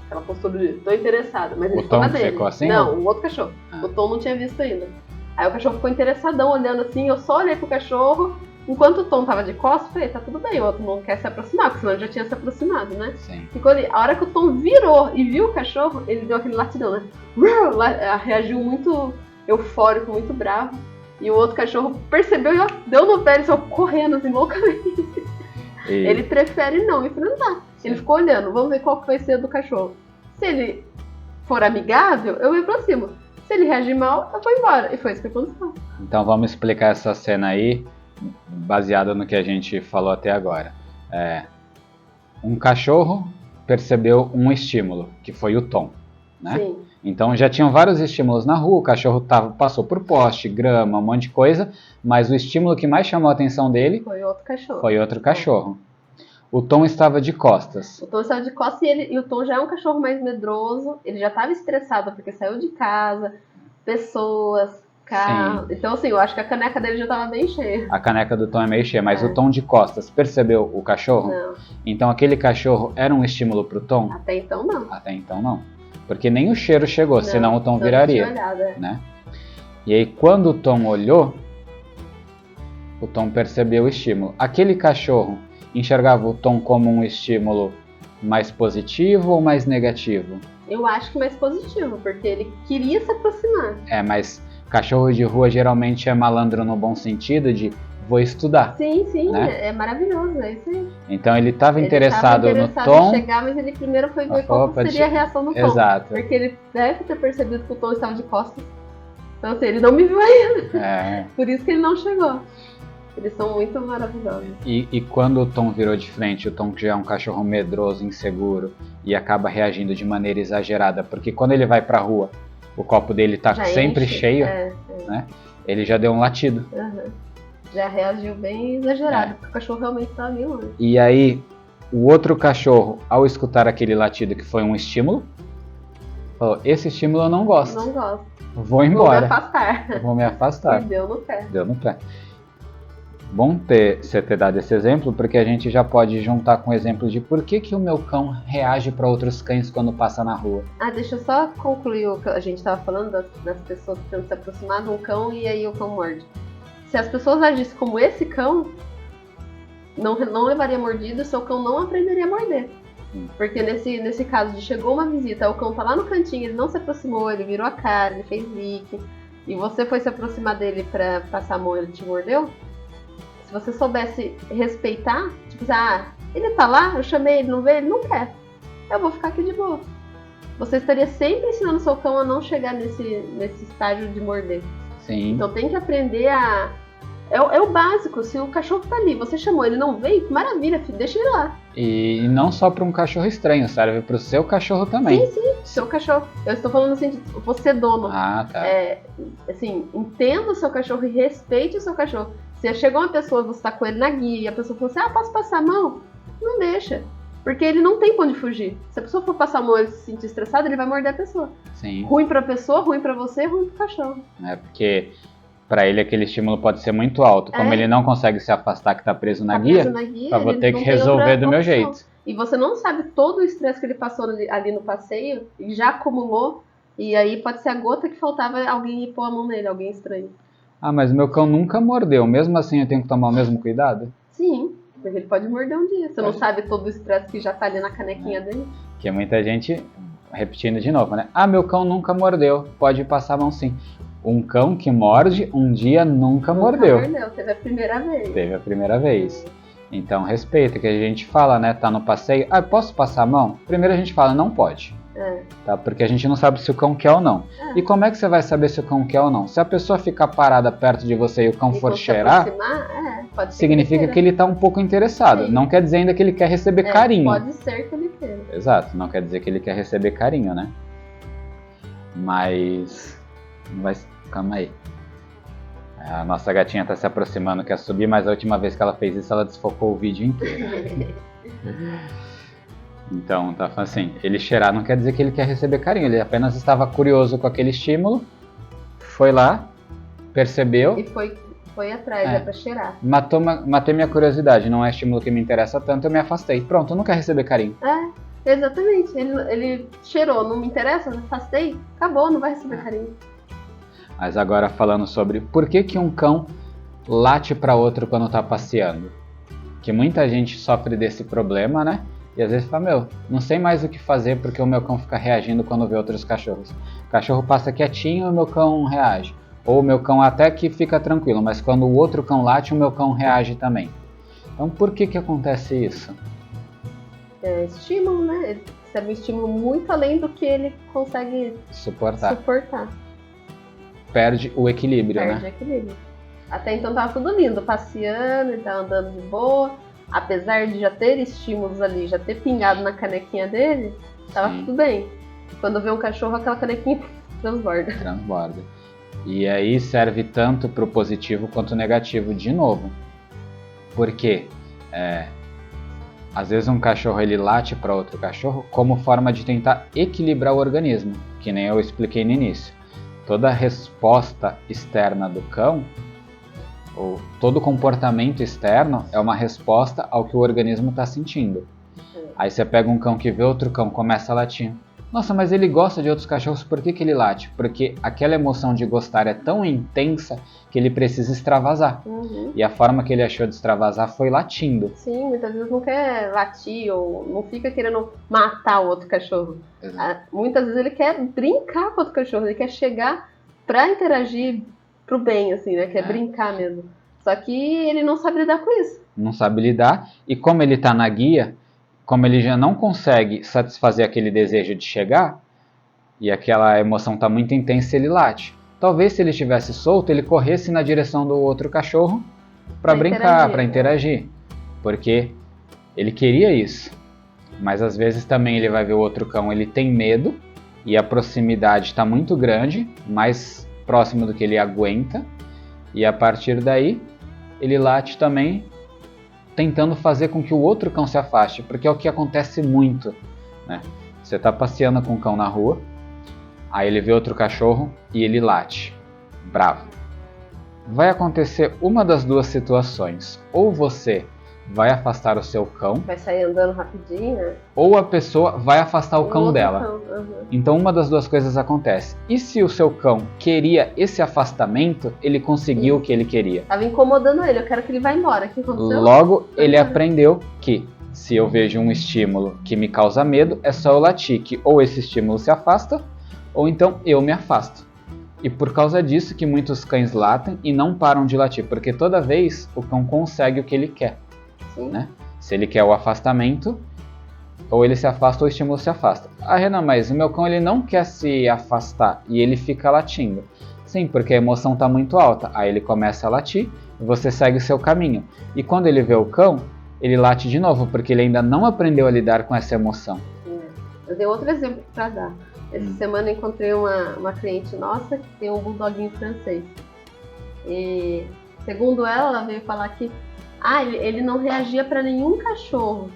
aquela postura de tô interessada, mas ele ficou na dele.
Ficou assim?
Não, o outro cachorro. O Tom não tinha visto ainda. Aí o cachorro ficou interessadão olhando assim, eu só olhei pro cachorro. Enquanto o Tom tava de costas, eu falei, tá tudo bem, o outro não quer se aproximar, porque senão ele já tinha se aproximado, né?
Sim.
Ficou ali. A hora que o Tom virou e viu o cachorro, ele deu aquele latidão, né? Reagiu muito eufórico, muito bravo. E o outro cachorro percebeu e ó, deu no pé, ele saiu correndo assim, loucamente. Ele prefere não enfrentar. Ele ficou olhando, vamos ver qual que vai ser do cachorro. Se ele for amigável, eu me aproximo. Se ele reagir mal, eu vou embora. E foi isso que aconteceu.
Então vamos explicar essa cena aí, baseada no que a gente falou até agora. Um cachorro percebeu um estímulo, que foi o Tom, né?
Sim.
Então já tinham vários estímulos na rua, o cachorro passou por poste, grama, um monte de coisa, mas o estímulo que mais chamou a atenção dele
Foi outro cachorro.
foi outro cachorro. O Tom estava de costas.
O Tom estava de costas e o Tom já é um cachorro mais medroso, ele já estava estressado porque saiu de casa, pessoas, carro.
Sim.
Então assim, eu acho que a caneca dele já estava bem cheia.
A caneca do Tom é meio cheia, mas o Tom de costas percebeu o cachorro?
Não.
Então aquele cachorro era um estímulo pro Tom?
Até então não.
Até então não. Porque nem o cheiro chegou,
Não,
senão o Tom
não
viraria.
tinha olhado, é.
Né? E aí quando o Tom olhou, o Tom percebeu o estímulo. Aquele cachorro enxergava o Tom como um estímulo mais positivo ou mais negativo?
Eu acho que mais positivo, porque ele queria se aproximar.
Mas cachorro de rua geralmente é malandro no bom sentido de vou estudar.
Sim, sim,
né?
é maravilhoso, é isso aí.
Então ele estava interessado no
em
Tom.
chegar, mas ele primeiro foi ver qual seria a reação do Tom.
Exato.
Porque ele deve ter percebido que o Tom estava de costas. Então assim, ele não me viu ainda. Por isso que ele não chegou. Eles são muito maravilhosos.
E quando o Tom virou de frente, o Tom que já é um cachorro medroso, inseguro, e acaba reagindo de maneira exagerada, porque quando ele vai pra rua, o copo dele tá
Já
sempre
enche.
cheio, né? Ele já deu um latido.
Uhum. Já reagiu bem exagerado, porque o cachorro realmente estava meio longe.
E aí, o outro cachorro, ao escutar aquele latido que foi um estímulo, falou, esse estímulo eu não gosto.
Não gosto.
Vou embora.
Vou me afastar.
E
deu no pé.
Deu no pé. Bom você ter dado esse exemplo, porque a gente já pode juntar com o exemplo de por que o meu cão reage para outros cães quando passa na rua.
Deixa eu só concluir o que a gente estava falando das pessoas que tentam se aproximar de um cão e aí o cão morde. Se as pessoas agissem como esse cão, não levaria mordida, seu cão não aprenderia a morder. Porque nesse caso de chegou uma visita, o cão tá lá no cantinho, ele não se aproximou, ele virou a cara, ele fez lick, e você foi se aproximar dele pra passar a mão e ele te mordeu, se você soubesse respeitar, tipo assim, ele tá lá, eu chamei, ele não veio, ele não quer, eu vou ficar aqui de boa. Você estaria sempre ensinando seu cão a não chegar nesse estágio de morder.
Sim.
Então tem que aprender a... É o básico, se o cachorro tá ali, você chamou, ele não veio, que maravilha, filho, deixa ele lá.
E não só para um cachorro estranho, serve para o seu cachorro também.
Sim, seu cachorro. Eu estou falando assim, você é dono.
Tá.
Assim, entenda o seu cachorro e respeite o seu cachorro. Se chegou uma pessoa, você tá com ele na guia, e a pessoa falou assim, posso passar a mão? Não deixa. Porque ele não tem pra onde fugir. Se a pessoa for passar a mão e ele se sentir estressado, ele vai morder a pessoa.
Sim.
Ruim pra pessoa, ruim pra você, ruim pro cachorro.
Porque para ele aquele estímulo pode ser muito alto. Como ele não consegue se afastar que tá preso na guia, eu vou ter que resolver do meu jeito.
E você não sabe todo o estresse que ele passou ali no passeio, e já acumulou, e aí pode ser a gota que faltava alguém ir pôr a mão nele, alguém estranho.
Mas meu cão nunca mordeu, mesmo assim eu tenho que tomar o mesmo cuidado?
Sim, porque ele pode morder um dia. Você não sabe todo o estresse que já tá ali na canequinha dele.
Que muita gente, repetindo de novo, né? Meu cão nunca mordeu, pode passar a mão sim. Um cão que morde, um dia nunca mordeu.
Teve a primeira vez.
Teve a primeira vez. Então respeita, que a gente fala, né? Tá no passeio, posso passar a mão? Primeiro a gente fala, não pode. Tá? Porque a gente não sabe se o cão quer ou não. E como é que você vai saber se o cão quer ou não? Se a pessoa ficar parada perto de você e o cão for cheirar,
pode ser
significa que ele está um pouco interessado. Sim. Não quer dizer ainda que ele quer receber carinho.
Pode ser que ele queira.
Exato, não quer dizer que ele quer receber carinho, né? Mas... Calma aí. A nossa gatinha está se aproximando, quer subir, mas a última vez que ela fez isso, ela desfocou o vídeo inteiro. Então, tá assim, ele cheirar não quer dizer que ele quer receber carinho, ele apenas estava curioso com aquele estímulo, foi lá, percebeu...
E foi atrás, pra cheirar.
Matei minha curiosidade, não é estímulo que me interessa tanto, eu me afastei. Pronto, não quer receber carinho.
Exatamente, ele cheirou, não me interessa, eu me afastei, acabou, não vai receber carinho.
Mas agora falando sobre por que um cão late para outro quando tá passeando. Que muita gente sofre desse problema, né? E às vezes fala, não sei mais o que fazer porque o meu cão fica reagindo quando vê outros cachorros. O cachorro passa quietinho e o meu cão reage. Ou o meu cão até que fica tranquilo, mas quando o outro cão late, o meu cão reage também. Então por que acontece isso?
É estímulo, né? Ele recebe um estímulo muito além do que ele consegue suportar.
Perde o equilíbrio, né?
Perde o equilíbrio. Até então tava tudo lindo, passeando, ele tava andando de boa. Apesar de já ter estímulos ali, já ter pingado na canequinha dele, tava tudo bem. Quando vê um cachorro, aquela canequinha transborda.
E aí serve tanto pro positivo quanto o negativo de novo. Porque às vezes um cachorro ele late para outro cachorro como forma de tentar equilibrar o organismo, que nem eu expliquei no início. Toda resposta externa do cão, ou todo comportamento externo é uma resposta ao que o organismo está sentindo. Aí você pega um cão que vê outro cão, começa a latir. Nossa, mas ele gosta de outros cachorros, por que ele late? Porque aquela emoção de gostar é tão intensa que ele precisa extravasar. E a forma que ele achou de extravasar foi latindo.
Sim, muitas vezes não quer latir ou não fica querendo matar o outro cachorro. Muitas vezes ele quer brincar com o outro cachorro, ele quer chegar pra interagir pro bem, assim, né? Quer brincar mesmo. Só que ele não sabe lidar com isso.
Não sabe lidar, e como ele tá na guia, como ele já não consegue satisfazer aquele desejo de chegar, e aquela emoção está muito intensa, ele late. Talvez se ele estivesse solto, ele corresse na direção do outro cachorro para brincar, para interagir. Porque ele queria isso. Mas às vezes também ele vai ver o outro cão, ele tem medo, e a proximidade está muito grande, mais próximo do que ele aguenta, e a partir daí ele late também, tentando fazer com que o outro cão se afaste, porque é o que acontece muito, né? Você está passeando com o cão na rua, aí ele vê outro cachorro e ele late, bravo. Vai acontecer uma das duas situações, ou você vai afastar o seu cão,
vai sair andando rapidinho, né?
Ou a pessoa vai afastar o cão dela. Então uma das duas coisas acontece. E se o seu cão queria esse afastamento, ele conseguiu o que ele queria.
Tava incomodando ele, eu quero que ele vá embora. O que aconteceu?
Logo, ele aprendeu que se eu vejo um estímulo que me causa medo, é só eu latir, que ou esse estímulo se afasta, ou então eu me afasto. E por causa disso que muitos cães latem e não param de latir, porque toda vez o cão consegue o que ele quer. Né? Se ele quer o afastamento, ou ele se afasta ou o estímulo se afasta. Renan, mas o meu cão ele não quer se afastar e ele fica latindo. Sim, porque a emoção está muito alta. Aí ele começa a latir e você segue o seu caminho. E quando ele vê o cão, ele late de novo, porque ele ainda não aprendeu a lidar com essa emoção.
Eu dei outro exemplo para dar. Essa semana eu encontrei uma cliente nossa que tem um bulldoguinho francês. E segundo ela veio falar que ele não reagia para nenhum cachorro.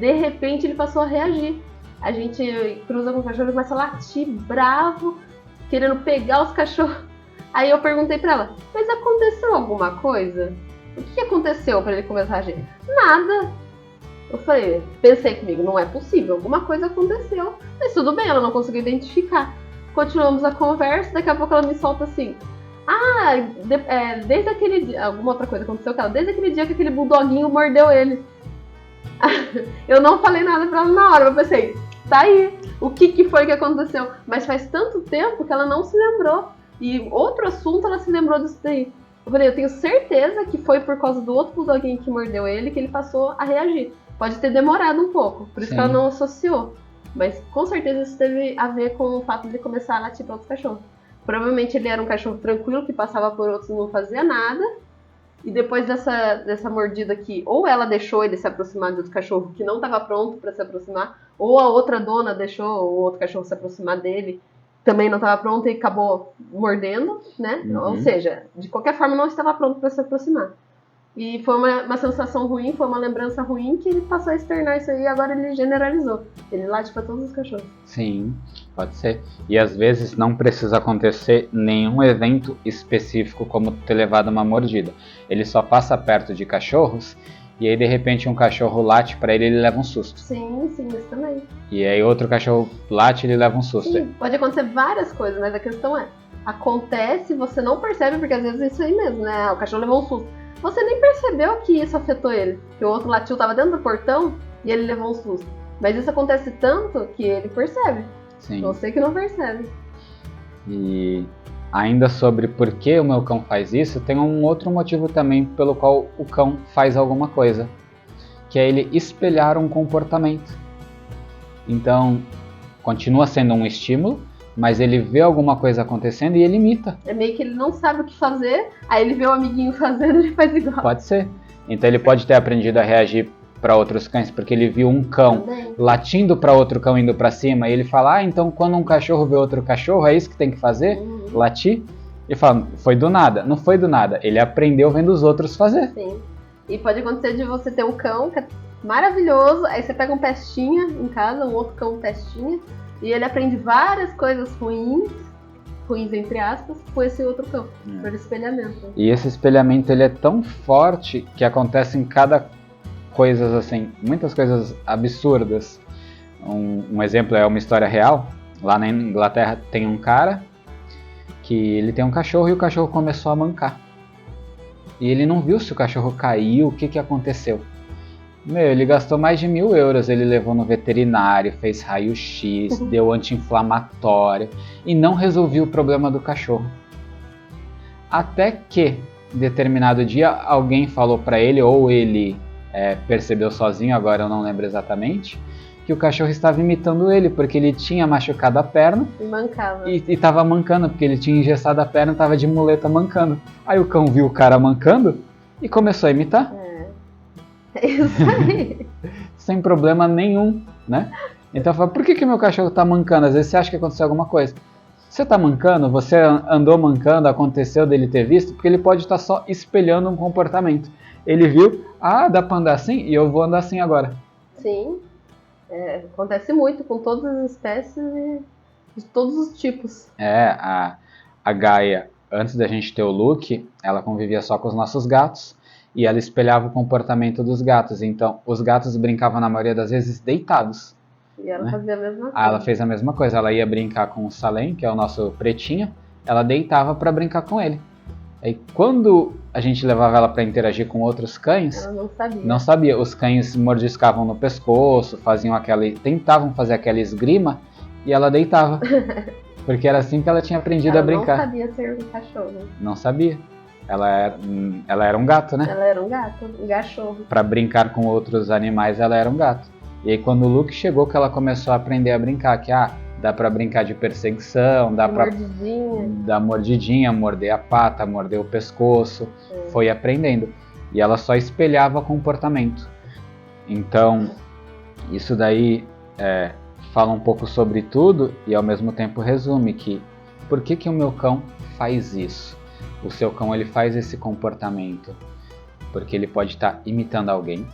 De repente ele passou a reagir. A gente cruza com o cachorro e começa a latir, bravo, querendo pegar os cachorros. Aí eu perguntei para ela, mas aconteceu alguma coisa? O que aconteceu para ele começar a reagir? Nada. Eu falei, pensei comigo, não é possível, alguma coisa aconteceu. Mas tudo bem, ela não conseguiu identificar. Continuamos a conversa, daqui a pouco ela me solta assim, desde aquele dia, alguma outra coisa aconteceu com ela, desde aquele dia que aquele bulldoguinho mordeu ele. Eu não falei nada pra ela na hora, eu pensei, tá aí, o que foi que aconteceu? Mas faz tanto tempo que ela não se lembrou. E outro assunto ela se lembrou disso daí. Eu falei, eu tenho certeza que foi por causa do outro bulldoguinho que mordeu ele que ele passou a reagir. Pode ter demorado um pouco, por isso que ela não associou. Mas com certeza isso teve a ver com o fato de começar a latir para outros cachorros. Provavelmente ele era um cachorro tranquilo que passava por outros e não fazia nada. E depois dessa mordida aqui, ou ela deixou ele se aproximar de outro cachorro que não estava pronto para se aproximar, ou a outra dona deixou o outro cachorro se aproximar dele, também não estava pronto e acabou mordendo, né? Ou seja, de qualquer forma não estava pronto para se aproximar. E foi uma sensação ruim, foi uma lembrança ruim que ele passou a externar isso aí e agora ele generalizou. Ele late para todos os cachorros.
Sim, pode ser. E às vezes não precisa acontecer nenhum evento específico como ter levado uma mordida. Ele só passa perto de cachorros e aí de repente um cachorro late para ele e ele leva um susto.
Sim, isso também.
E aí outro cachorro late e ele leva um susto.
Sim, pode acontecer várias coisas, mas a questão é, acontece, você não percebe, porque às vezes é isso aí mesmo, né? O cachorro levou um susto. Você nem percebeu que isso afetou ele. Que o outro latiu, estava dentro do portão e ele levou um susto. Mas isso acontece tanto que ele percebe.
Sim.
Você que não percebe.
E ainda sobre por que o meu cão faz isso, tem um outro motivo também pelo qual o cão faz alguma coisa. Que é ele espelhar um comportamento. Então, continua sendo um estímulo, mas ele vê alguma coisa acontecendo e ele imita.
É meio que ele não sabe o que fazer, aí ele vê o amiguinho fazendo e ele faz igual.
Pode ser. Então ele pode ter aprendido a reagir para outros cães, porque ele viu um cão
Também.
latindo para outro cão indo para cima, e ele fala, então quando um cachorro vê outro cachorro, é isso que tem que fazer? Latir? Ele fala, foi do nada. Não foi do nada, ele aprendeu vendo os outros fazer.
Sim. E pode acontecer de você ter um cão que é maravilhoso, aí você pega um pestinha em casa, um outro cão pestinha, e ele aprende várias coisas ruins entre aspas, com esse outro cão, por espelhamento.
E esse espelhamento ele é tão forte que acontece em cada coisa assim, muitas coisas absurdas. Um exemplo é uma história real. Lá na Inglaterra tem um cara que ele tem um cachorro e o cachorro começou a mancar. E ele não viu se o cachorro caiu, o que aconteceu. Ele gastou mais de 1.000 euros, ele levou no veterinário, fez raio-x, deu anti-inflamatório e não resolveu o problema do cachorro. Até que, determinado dia, alguém falou para ele, ou ele percebeu sozinho, agora eu não lembro exatamente, que o cachorro estava imitando ele, porque ele tinha machucado a perna
e mancava.
E estava mancando, porque ele tinha engessado a perna e estava de muleta mancando. Aí o cão viu o cara mancando e começou a imitar.
É isso aí.
Sem problema nenhum, né? Então fala, por que meu cachorro tá mancando? Às vezes você acha que aconteceu alguma coisa. Você tá mancando, você andou mancando, aconteceu dele ter visto, porque ele pode estar só espelhando um comportamento. Ele viu, dá pra andar assim e eu vou andar assim agora.
Sim, acontece muito com todas as espécies e de todos os tipos.
A Gaia, antes da gente ter o Luke, ela convivia só com os nossos gatos. E ela espelhava o comportamento dos gatos. Então, os gatos brincavam na maioria das vezes deitados.
E ela fazia a mesma coisa.
Ela fez a mesma coisa. Ela ia brincar com o Salem, que é o nosso pretinho. Ela deitava para brincar com ele. Aí, quando a gente levava ela para interagir com outros cães...
Ela não sabia.
Não sabia. Os cães mordiscavam no pescoço, tentavam fazer aquela esgrima, e ela deitava. Porque era assim que ela tinha aprendido a brincar.
Ela não sabia ser um cachorro.
Não sabia. Ela era um gato, né?
Ela era um gato, um cachorro.
Pra brincar com outros animais, ela era um gato. E aí quando o Luke chegou, que ela começou a aprender a brincar, que dá pra brincar de perseguição, dá pra dar mordidinha, morder a pata, morder o pescoço. Foi aprendendo. E ela só espelhava comportamento. Então, isso daí fala um pouco sobre tudo e ao mesmo tempo resume que por que o meu cão faz isso? O seu cão ele faz esse comportamento porque ele pode estar imitando alguém.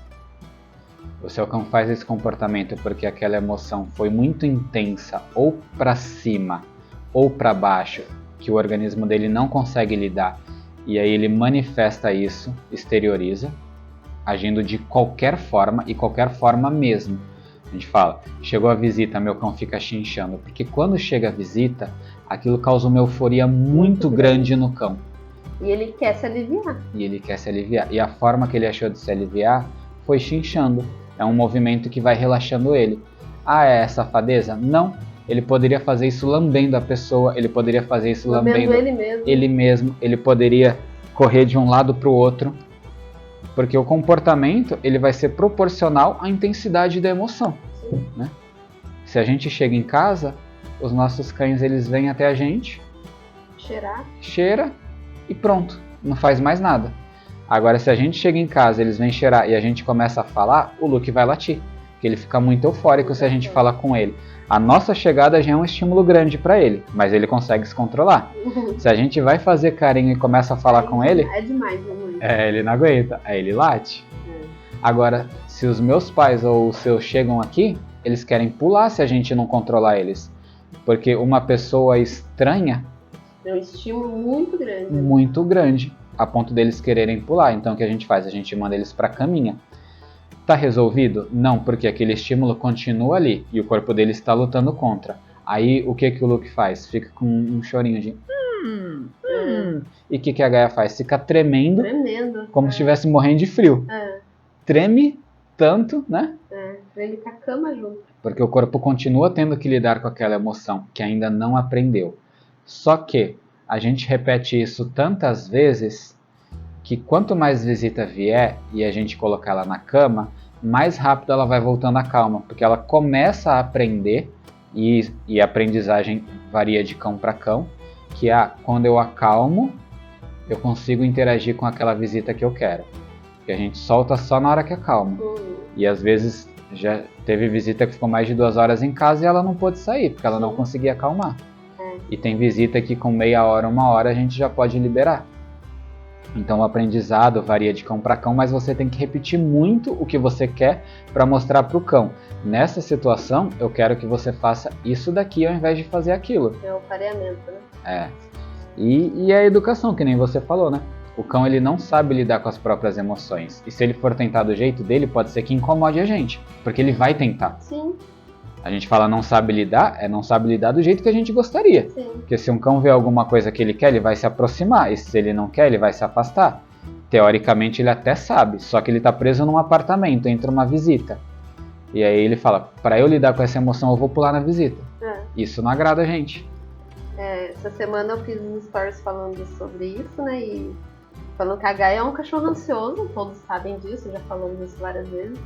O seu cão faz esse comportamento porque aquela emoção foi muito intensa, ou para cima ou para baixo, que o organismo dele não consegue lidar. E aí ele manifesta isso, exterioriza, agindo de qualquer forma e qualquer forma mesmo. A gente fala, chegou a visita, meu cão fica chinchando, porque quando chega a visita, aquilo causa uma euforia muito grande no cão.
E ele quer se aliviar.
E a forma que ele achou de se aliviar foi chinchando. É um movimento que vai relaxando ele. É safadeza? Não. Ele poderia fazer isso lambendo a pessoa, ele poderia fazer isso lambendo ele mesmo. Ele poderia correr de um lado para o outro. Porque o comportamento ele vai ser proporcional à intensidade da emoção. Né? Se a gente chega em casa, os nossos cães eles vêm até a gente, cheira e pronto, não faz mais nada. Agora, se a gente chega em casa, eles vêm cheirar e a gente começa a falar, o Luke vai latir, porque ele fica muito eufórico se a gente fala com ele. A nossa chegada já é um estímulo grande para ele, mas ele consegue se controlar. Se a gente vai fazer carinho e começa a falar com ele,
é demais, muito.
Ele não aguenta, aí ele late. Agora, se os meus pais ou os seus chegam aqui, eles querem pular se a gente não controlar eles. Porque uma pessoa estranha
é um estímulo muito grande.
Muito grande, a ponto deles quererem pular. Então o que a gente faz? A gente manda eles para a caminha. Tá resolvido? Não, porque aquele estímulo continua ali e o corpo deles está lutando contra. Aí o que o Luke faz? Fica com um chorinho de... E o que a Gaia faz? Fica tremendo como se estivesse morrendo de frio. Treme tanto, né?
Treme com a cama junto.
Porque o corpo continua tendo que lidar com aquela emoção que ainda não aprendeu. Só que a gente repete isso tantas vezes que quanto mais visita vier e a gente colocar ela na cama, mais rápido ela vai voltando à calma, porque ela começa a aprender, e a aprendizagem varia de cão para cão, que quando eu acalmo, eu consigo interagir com aquela visita que eu quero. Que a gente solta só na hora que acalma. E às vezes já teve visita que ficou mais de 2 horas em casa e ela não pôde sair, porque ela não conseguia acalmar. E tem visita que com meia hora, 1 hora a gente já pode liberar. Então o aprendizado varia de cão para cão, mas você tem que repetir muito o que você quer para mostrar para o cão. Nessa situação, eu quero que você faça isso daqui ao invés de fazer aquilo.
É o pareamento, né?
E a educação, que nem você falou, né? O cão ele não sabe lidar com as próprias emoções. E se ele for tentar do jeito dele, pode ser que incomode a gente. Porque ele vai tentar.
Sim.
A gente fala não sabe lidar, não sabe lidar do jeito que a gente gostaria.
Sim.
Porque se um cão vê alguma coisa que ele quer, ele vai se aproximar. E se ele não quer, ele vai se afastar. Teoricamente ele até sabe, só que ele está preso num apartamento, entra uma visita. E aí ele fala, para eu lidar com essa emoção eu vou pular na visita. Isso não agrada a gente.
Essa semana eu fiz uns stories falando sobre isso, né? E falando que a Gaia é um cachorro ansioso, todos sabem disso, já falamos isso várias vezes.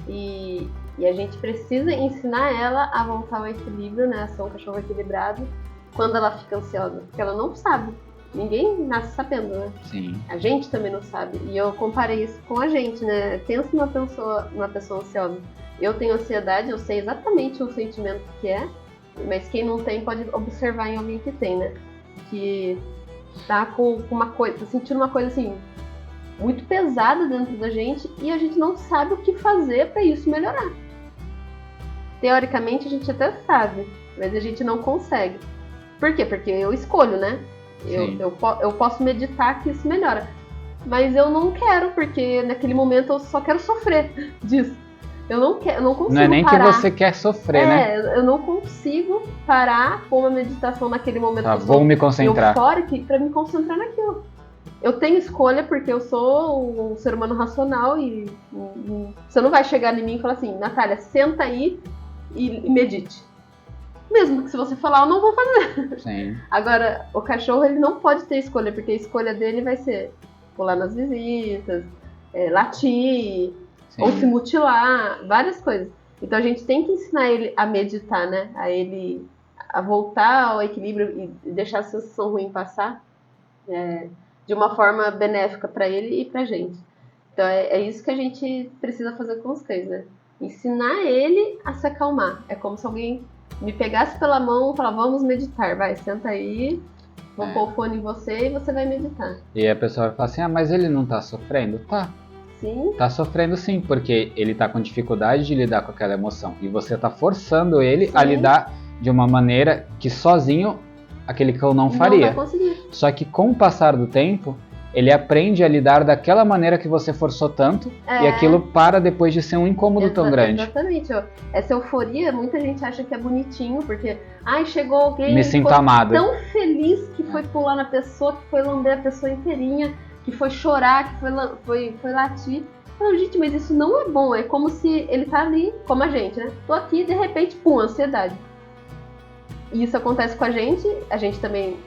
E a gente precisa ensinar ela a voltar ao equilíbrio, né? A ser um cachorro equilibrado quando ela fica ansiosa. Porque ela não sabe. Ninguém nasce sabendo, né?
Sim.
A gente também não sabe. E eu comparei isso com a gente, né? Pensa numa pessoa ansiosa. Eu tenho ansiedade, eu sei exatamente o sentimento que é. Mas quem não tem pode observar em alguém que tem, né? Que tá com uma coisa, tá sentindo uma coisa assim muito pesada dentro da gente e a gente não sabe o que fazer para isso melhorar. Teoricamente a gente até sabe, mas a gente não consegue. Por quê? Porque eu escolho, né? Eu posso meditar que isso melhora. Mas eu não quero, porque naquele momento eu só quero sofrer disso. Eu não consigo parar.
Não é nem
parar.
Que você quer sofrer, né?
Eu não consigo parar com uma meditação naquele momento.
Vou me concentrar.
Eufórica para me concentrar naquilo. Eu tenho escolha porque eu sou um ser humano racional e você não vai chegar em mim e falar assim, Natália, senta aí e medite. Mesmo que se você falar, eu não vou fazer.
Sim.
Agora, o cachorro ele não pode ter escolha, porque a escolha dele vai ser pular nas visitas, latir,
Sim.
ou se mutilar, várias coisas. Então a gente tem que ensinar ele a meditar, né? A ele a voltar ao equilíbrio e deixar a sensação ruim passar de uma forma benéfica para ele e pra gente. Então é isso que a gente precisa fazer com os cães, né? Ensinar ele a se acalmar. É como se alguém me pegasse pela mão e falasse, vamos meditar, vai, senta aí, vou pôr o fone em você e você vai meditar.
E a pessoa vai falar assim, mas ele não tá sofrendo? Tá.
Sim.
Tá sofrendo sim, porque ele tá com dificuldade de lidar com aquela emoção. E você tá forçando ele a lidar de uma maneira que sozinho aquele cão não faria.
Não vai conseguir.
Só que com o passar do tempo, ele aprende a lidar daquela maneira que você forçou tanto e aquilo para depois de ser um incômodo tão grande.
Exatamente. Essa euforia, muita gente acha que é bonitinho, porque chegou alguém
Me sinto amado.
Tão feliz que foi pular na pessoa, que foi lamber a pessoa inteirinha, que foi chorar, que foi latir. Não, gente, mas isso não é bom. É como se ele tá ali, como a gente, né? Tô aqui e de repente, pum, ansiedade. E isso acontece com a gente também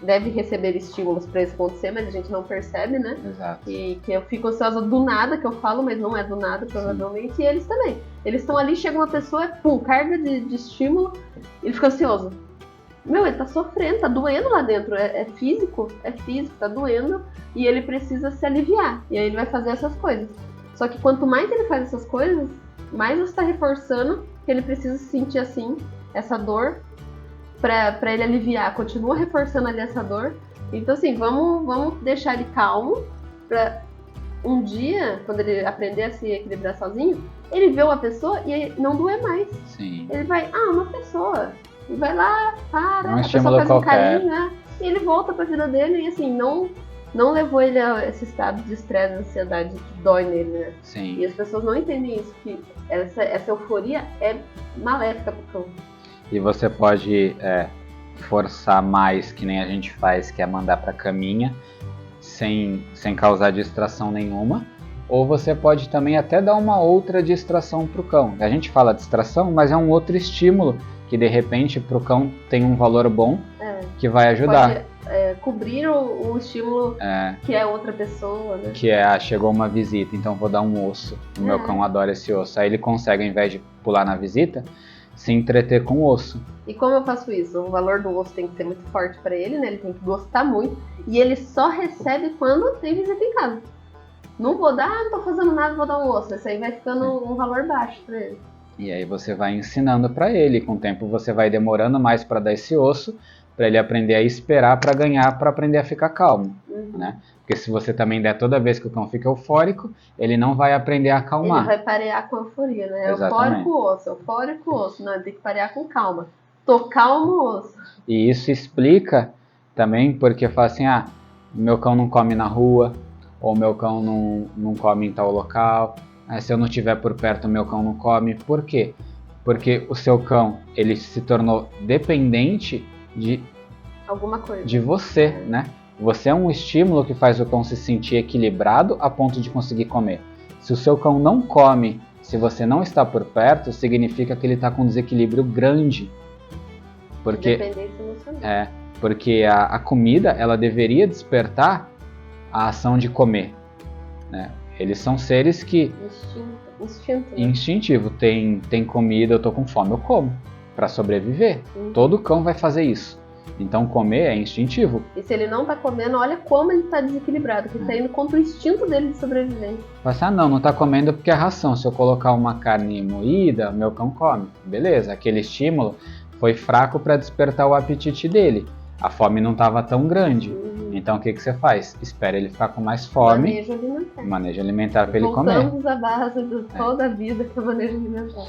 deve receber estímulos para isso acontecer, mas a gente não percebe, né?
Exato.
E que eu fico ansiosa do nada, que eu falo, mas não é do nada, provavelmente, e eles também. Eles estão ali, chega uma pessoa, pum, carga de estímulo, ele fica ansioso. Meu, ele tá sofrendo, tá doendo lá dentro, é físico, tá doendo, e ele precisa se aliviar, e aí ele vai fazer essas coisas. Só que quanto mais ele faz essas coisas, mais você tá reforçando que ele precisa se sentir assim, essa dor, pra ele aliviar, continua reforçando ali essa dor. Então assim, vamos deixar ele calmo, pra um dia, quando ele aprender a se equilibrar sozinho, ele vê uma pessoa e aí não doer mais.
Sim.
Ele vai, uma pessoa. E vai lá, para,
Um
a pessoa faz
qualquer.
um carinho, né? E ele volta pra vida dele e assim, não levou ele a esse estado de estresse, ansiedade que dói nele, né?
Sim.
E as pessoas não entendem isso, que essa euforia é maléfica pro cão.
E você pode forçar mais, que nem a gente faz, que é mandar pra caminha, sem causar distração nenhuma. Ou você pode também até dar uma outra distração pro cão. A gente fala distração, mas é um outro estímulo que de repente pro cão tem um valor bom que vai ajudar.
Pode cobrir o estímulo que é outra pessoa, né?
Que chegou uma visita, então vou dar um osso. O meu cão adora esse osso. Aí ele consegue, ao invés de pular na visita, se entreter com o osso.
E como eu faço isso? O valor do osso tem que ser muito forte para ele, né? Ele tem que gostar muito. E ele só recebe quando tem visita em casa. Não vou dar, não tô fazendo nada, vou dar um osso. Isso aí vai ficando um valor baixo para ele.
E aí você vai ensinando para ele. Com o tempo você vai demorando mais para dar esse osso, para ele aprender a esperar para ganhar, para aprender a ficar calmo, né? Porque se você também der toda vez que o cão fica eufórico, ele não vai aprender a acalmar.
Ele vai parear com a euforia, né?
Exatamente.
Eufórico osso. Não, tem que parear com calma. Tô calmo osso.
E isso explica também porque fala assim, meu cão não come na rua, ou meu cão não come em tal local, se eu não estiver por perto, meu cão não come. Por quê? Porque o seu cão, ele se tornou dependente de
alguma coisa,
de você, né? Você é um estímulo que faz o cão se sentir equilibrado a ponto de conseguir comer. Se o seu cão não come, se você não está por perto, significa que ele está com um desequilíbrio grande. Porque,
dependência emocional.
Porque a comida, ela deveria despertar a ação de comer, né? Eles são seres que...
Instinto, né?
Instintivo. Tem comida, eu tô com fome, eu como. Para sobreviver. Todo cão vai fazer isso. Então comer é instintivo.
E se ele não tá comendo, olha como ele tá desequilibrado, que tá indo contra o instinto dele de sobrevivência.
Você não tá comendo porque é ração. Se eu colocar uma carne moída, meu cão come. Beleza, aquele estímulo foi fraco para despertar o apetite dele. A fome não estava tão grande. Então o que você faz? Espera ele ficar com mais fome. Manejo alimentar para ele comer.
Voltamos à base de toda a vida, que é o manejo alimentar.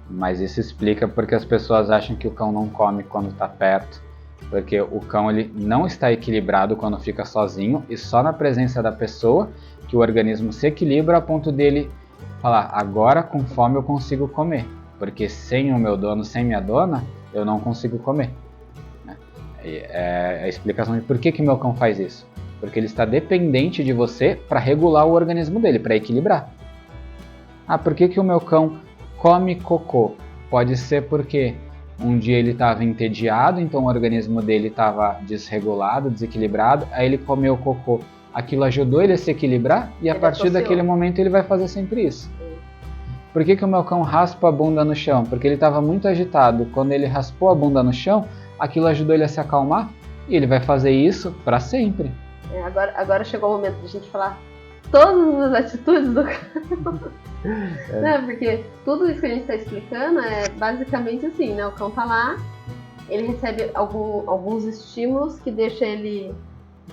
Mas isso explica porque as pessoas acham que o cão não come quando está perto. Porque o cão ele não está equilibrado quando fica sozinho, e só na presença da pessoa que o organismo se equilibra a ponto dele falar, agora com fome eu consigo comer. Porque sem o meu dono, sem minha dona, eu não consigo comer. É a explicação de por que meu cão faz isso. Porque ele está dependente de você para regular o organismo dele, para equilibrar. Por que o meu cão come cocô? Pode ser porque um dia ele estava entediado, então o organismo dele estava desregulado, desequilibrado, aí ele comeu cocô. Aquilo ajudou ele a se equilibrar e a partir daquele momento ele vai fazer sempre isso. Por que o meu cão raspa a bunda no chão? Porque ele estava muito agitado. Quando ele raspou a bunda no chão, aquilo ajudou ele a se acalmar e ele vai fazer isso para sempre.
Agora chegou o momento de a gente falar todas as atitudes do cão. Porque tudo isso que a gente está explicando é basicamente assim, né? O cão tá lá, ele recebe alguns estímulos que deixam ele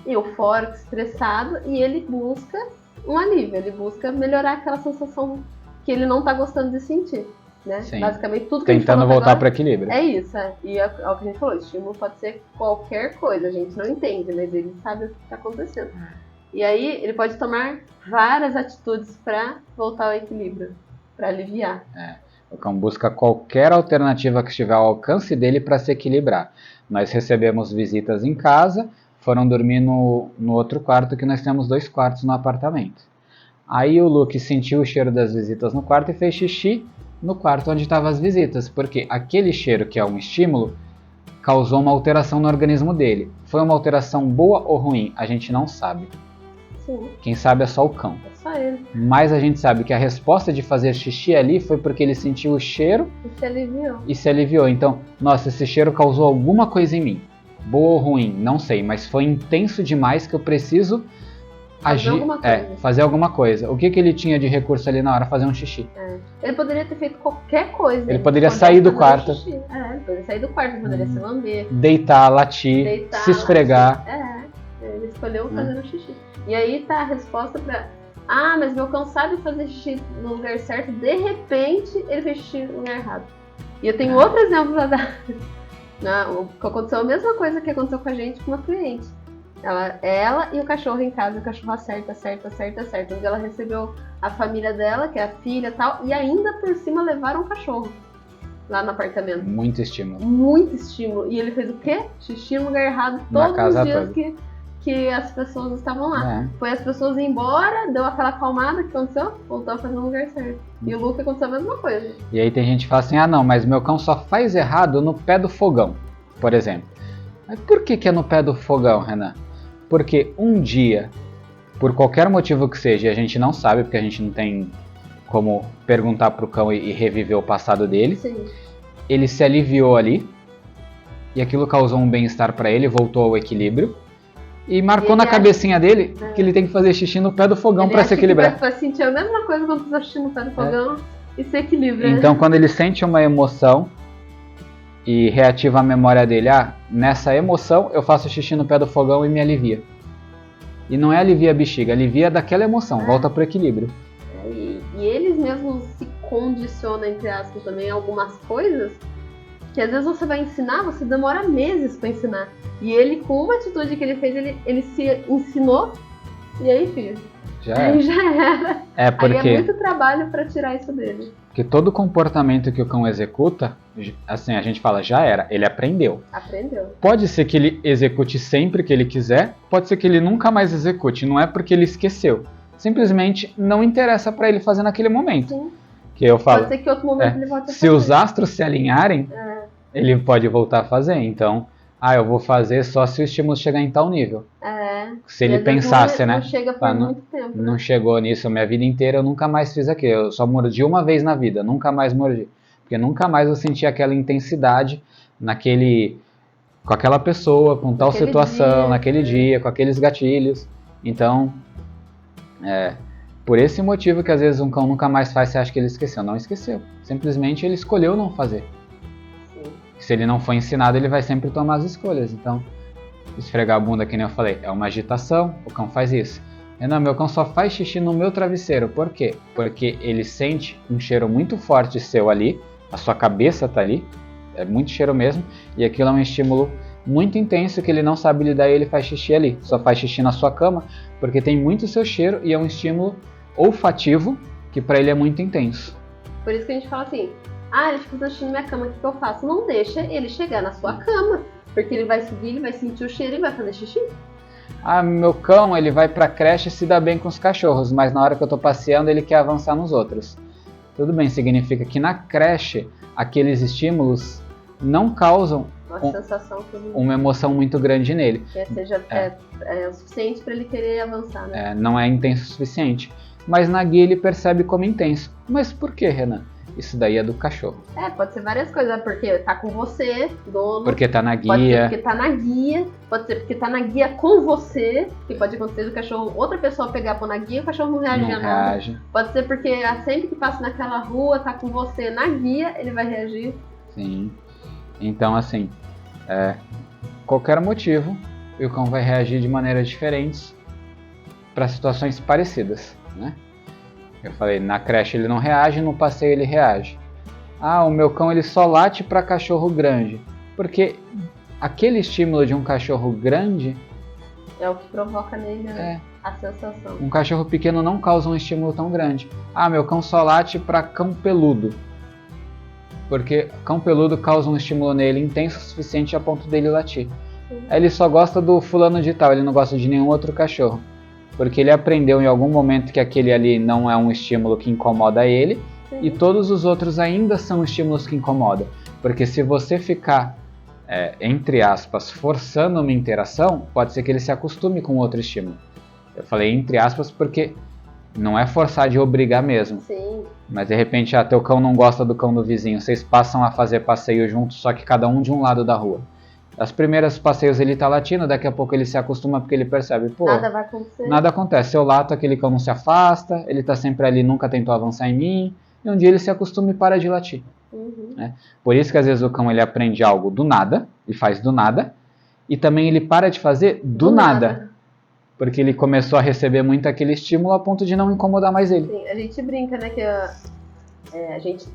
eufórico, estressado, e ele busca um alívio, ele busca melhorar aquela sensação que ele não tá gostando de sentir, né?
Sim.
Basicamente tudo que
tentando voltar para equilíbrio.
É isso, E é o que a gente falou, estímulo pode ser qualquer coisa, a gente não entende, mas ele sabe o que está acontecendo. E aí ele pode tomar várias atitudes para voltar ao equilíbrio, para aliviar.
O cão busca qualquer alternativa que estiver ao alcance dele para se equilibrar. Nós recebemos visitas em casa, foram dormir no outro quarto, que nós temos 2 quartos no apartamento. Aí o Luke sentiu o cheiro das visitas no quarto e fez xixi no quarto onde estavam as visitas, porque aquele cheiro, que é um estímulo, causou uma alteração no organismo dele. Foi uma alteração boa ou ruim? A gente não sabe.
Sim.
Quem sabe é só o cão.
É só ele.
Mas a gente sabe que a resposta de fazer xixi ali foi porque ele sentiu o cheiro
E se aliviou.
Então, nossa, esse cheiro causou alguma coisa em mim. Boa ou ruim, não sei, mas foi intenso demais que eu preciso agir, fazer alguma coisa. O que ele tinha de recurso ali na hora? Fazer um xixi.
Ele poderia ter feito qualquer coisa.
Ele poderia sair do quarto.
Ele poderia sair do quarto, ele poderia se lamber.
Deitar, latir, se esfregar.
Ele escolheu fazer um xixi. E aí tá a resposta pra... mas meu cão sabe fazer xixi no lugar certo. De repente, ele fez xixi no lugar errado. E eu tenho outro exemplo pra dar. Aconteceu a mesma coisa que aconteceu com a gente com uma cliente. Ela e o cachorro em casa, o cachorro acerta. Onde ela recebeu a família dela, que é a filha e tal, e ainda por cima levaram o cachorro lá no apartamento.
Muito estímulo.
Muito estímulo. E ele fez o quê? Xixi no lugar errado todos os dias que as pessoas estavam lá. Foi as pessoas ir embora, deu aquela acalmada, que aconteceu? Voltou a fazer no lugar certo. E o Luca aconteceu a mesma coisa.
E aí tem gente que fala assim, não, mas meu cão só faz errado no pé do fogão, por exemplo. Mas por que é no pé do fogão, Renan? Porque um dia, por qualquer motivo que seja, e a gente não sabe, porque a gente não tem como perguntar pro cão e reviver o passado dele.
Sim.
Ele se aliviou ali, e aquilo causou um bem-estar para ele, voltou ao equilíbrio, e marcou na cabecinha dele que ele tem que fazer xixi no pé do fogão para se equilibrar.
Ele vai sentir a mesma coisa quando você tá xixi no pé do fogão e se equilibra.
Então, quando ele sente uma emoção e reativa a memória dele, nessa emoção eu faço xixi no pé do fogão e me alivia. E não é alivia a bexiga, alivia daquela emoção, volta pro equilíbrio.
E eles mesmos se condicionam, entre aspas, também algumas coisas que às vezes você vai ensinar, você demora meses para ensinar. E ele, com uma atitude que ele fez, ele se ensinou, e aí, filho, já era.
Porque...
Aí é muito trabalho para tirar isso dele.
Porque todo comportamento que o cão executa, assim, a gente fala, já era, ele aprendeu. Pode ser que ele execute sempre que ele quiser, pode ser que ele nunca mais execute, não é porque ele esqueceu. Simplesmente não interessa para ele fazer naquele momento.
Sim.
Que eu falo,
pode ser que outro momento ele volte a fazer.
Se os astros se alinharem, ele pode voltar a fazer. Então, eu vou fazer só se o estímulo chegar em tal nível. Se ele pensasse,
não chega por muito tempo.
Não chegou nisso a minha vida inteira, eu nunca mais fiz aquilo. Eu só mordi uma vez na vida, nunca mais mordi. Porque nunca mais eu senti aquela intensidade com aquela pessoa, com tal situação, naquele dia, com aqueles gatilhos. Então, por esse motivo que às vezes um cão nunca mais faz, você acha que ele esqueceu. Não esqueceu. Simplesmente ele escolheu não fazer.
Sim.
Se ele não foi ensinado, ele vai sempre tomar as escolhas. Então, esfregar a bunda, que nem eu falei, é uma agitação, o cão faz isso. Não, meu cão só faz xixi no meu travesseiro. Por quê? Porque ele sente um cheiro muito forte seu ali, a sua cabeça tá ali, é muito cheiro mesmo, e aquilo é um estímulo muito intenso que ele não sabe lidar e ele faz xixi ali. Só faz xixi na sua cama, porque tem muito seu cheiro e é um estímulo olfativo que pra ele é muito intenso.
Por isso que a gente fala assim, ele fica fazendo xixi na minha cama, o que eu faço? Não deixa ele chegar na sua cama, porque ele vai subir, ele vai sentir o cheiro e vai fazer xixi.
Meu cão, ele vai pra creche e se dá bem com os cachorros, mas na hora que eu tô passeando ele quer avançar nos outros. Tudo bem, significa que na creche aqueles estímulos não causam uma emoção muito grande nele.
É o suficiente para ele querer avançar, né?
Não é intenso o suficiente. Mas na guia ele percebe como intenso. Mas por que, Renan? Isso daí é do cachorro.
Pode ser várias coisas. Porque tá com você, dono.
Porque tá na guia.
Pode ser porque tá na guia. Pode ser porque tá na guia com você. Que pode acontecer do cachorro, outra pessoa pegar pôr na guia e o cachorro não reage a nada. Pode ser porque sempre que passa naquela rua, tá com você na guia, ele vai reagir.
Sim. Então, assim, qualquer motivo, o cão vai reagir de maneiras diferentes para situações parecidas, né? Eu falei, na creche ele não reage, no passeio ele reage. O meu cão ele só late para cachorro grande, porque aquele estímulo de um cachorro grande
é o que provoca nele a sensação.
Um cachorro pequeno não causa um estímulo tão grande. Meu cão só late para cão peludo, porque cão peludo causa um estímulo nele intenso o suficiente a ponto dele latir. Ele só gosta do fulano de tal, ele não gosta de nenhum outro cachorro. Porque ele aprendeu em algum momento que aquele ali não é um estímulo que incomoda ele, e todos os outros ainda são estímulos que incomodam. Porque se você ficar, entre aspas, forçando uma interação, pode ser que ele se acostume com outro estímulo. Eu falei entre aspas porque não é forçar de obrigar mesmo.
Sim.
Mas de repente, teu cão não gosta do cão do vizinho, vocês passam a fazer passeio juntos, só que cada um de um lado da rua. As primeiras passeios ele tá latindo, daqui a pouco ele se acostuma porque ele percebe, pô,
Nada vai acontecer.
Nada acontece. Se eu lato, aquele cão não se afasta, ele tá sempre ali, nunca tentou avançar em mim, e um dia ele se acostuma e para de latir. Né? Por isso que às vezes o cão ele aprende algo do nada, e faz do nada, e também ele para de fazer do nada. Porque ele começou a receber muito aquele estímulo a ponto de não incomodar mais ele.
Sim, a gente brinca, né, que a gente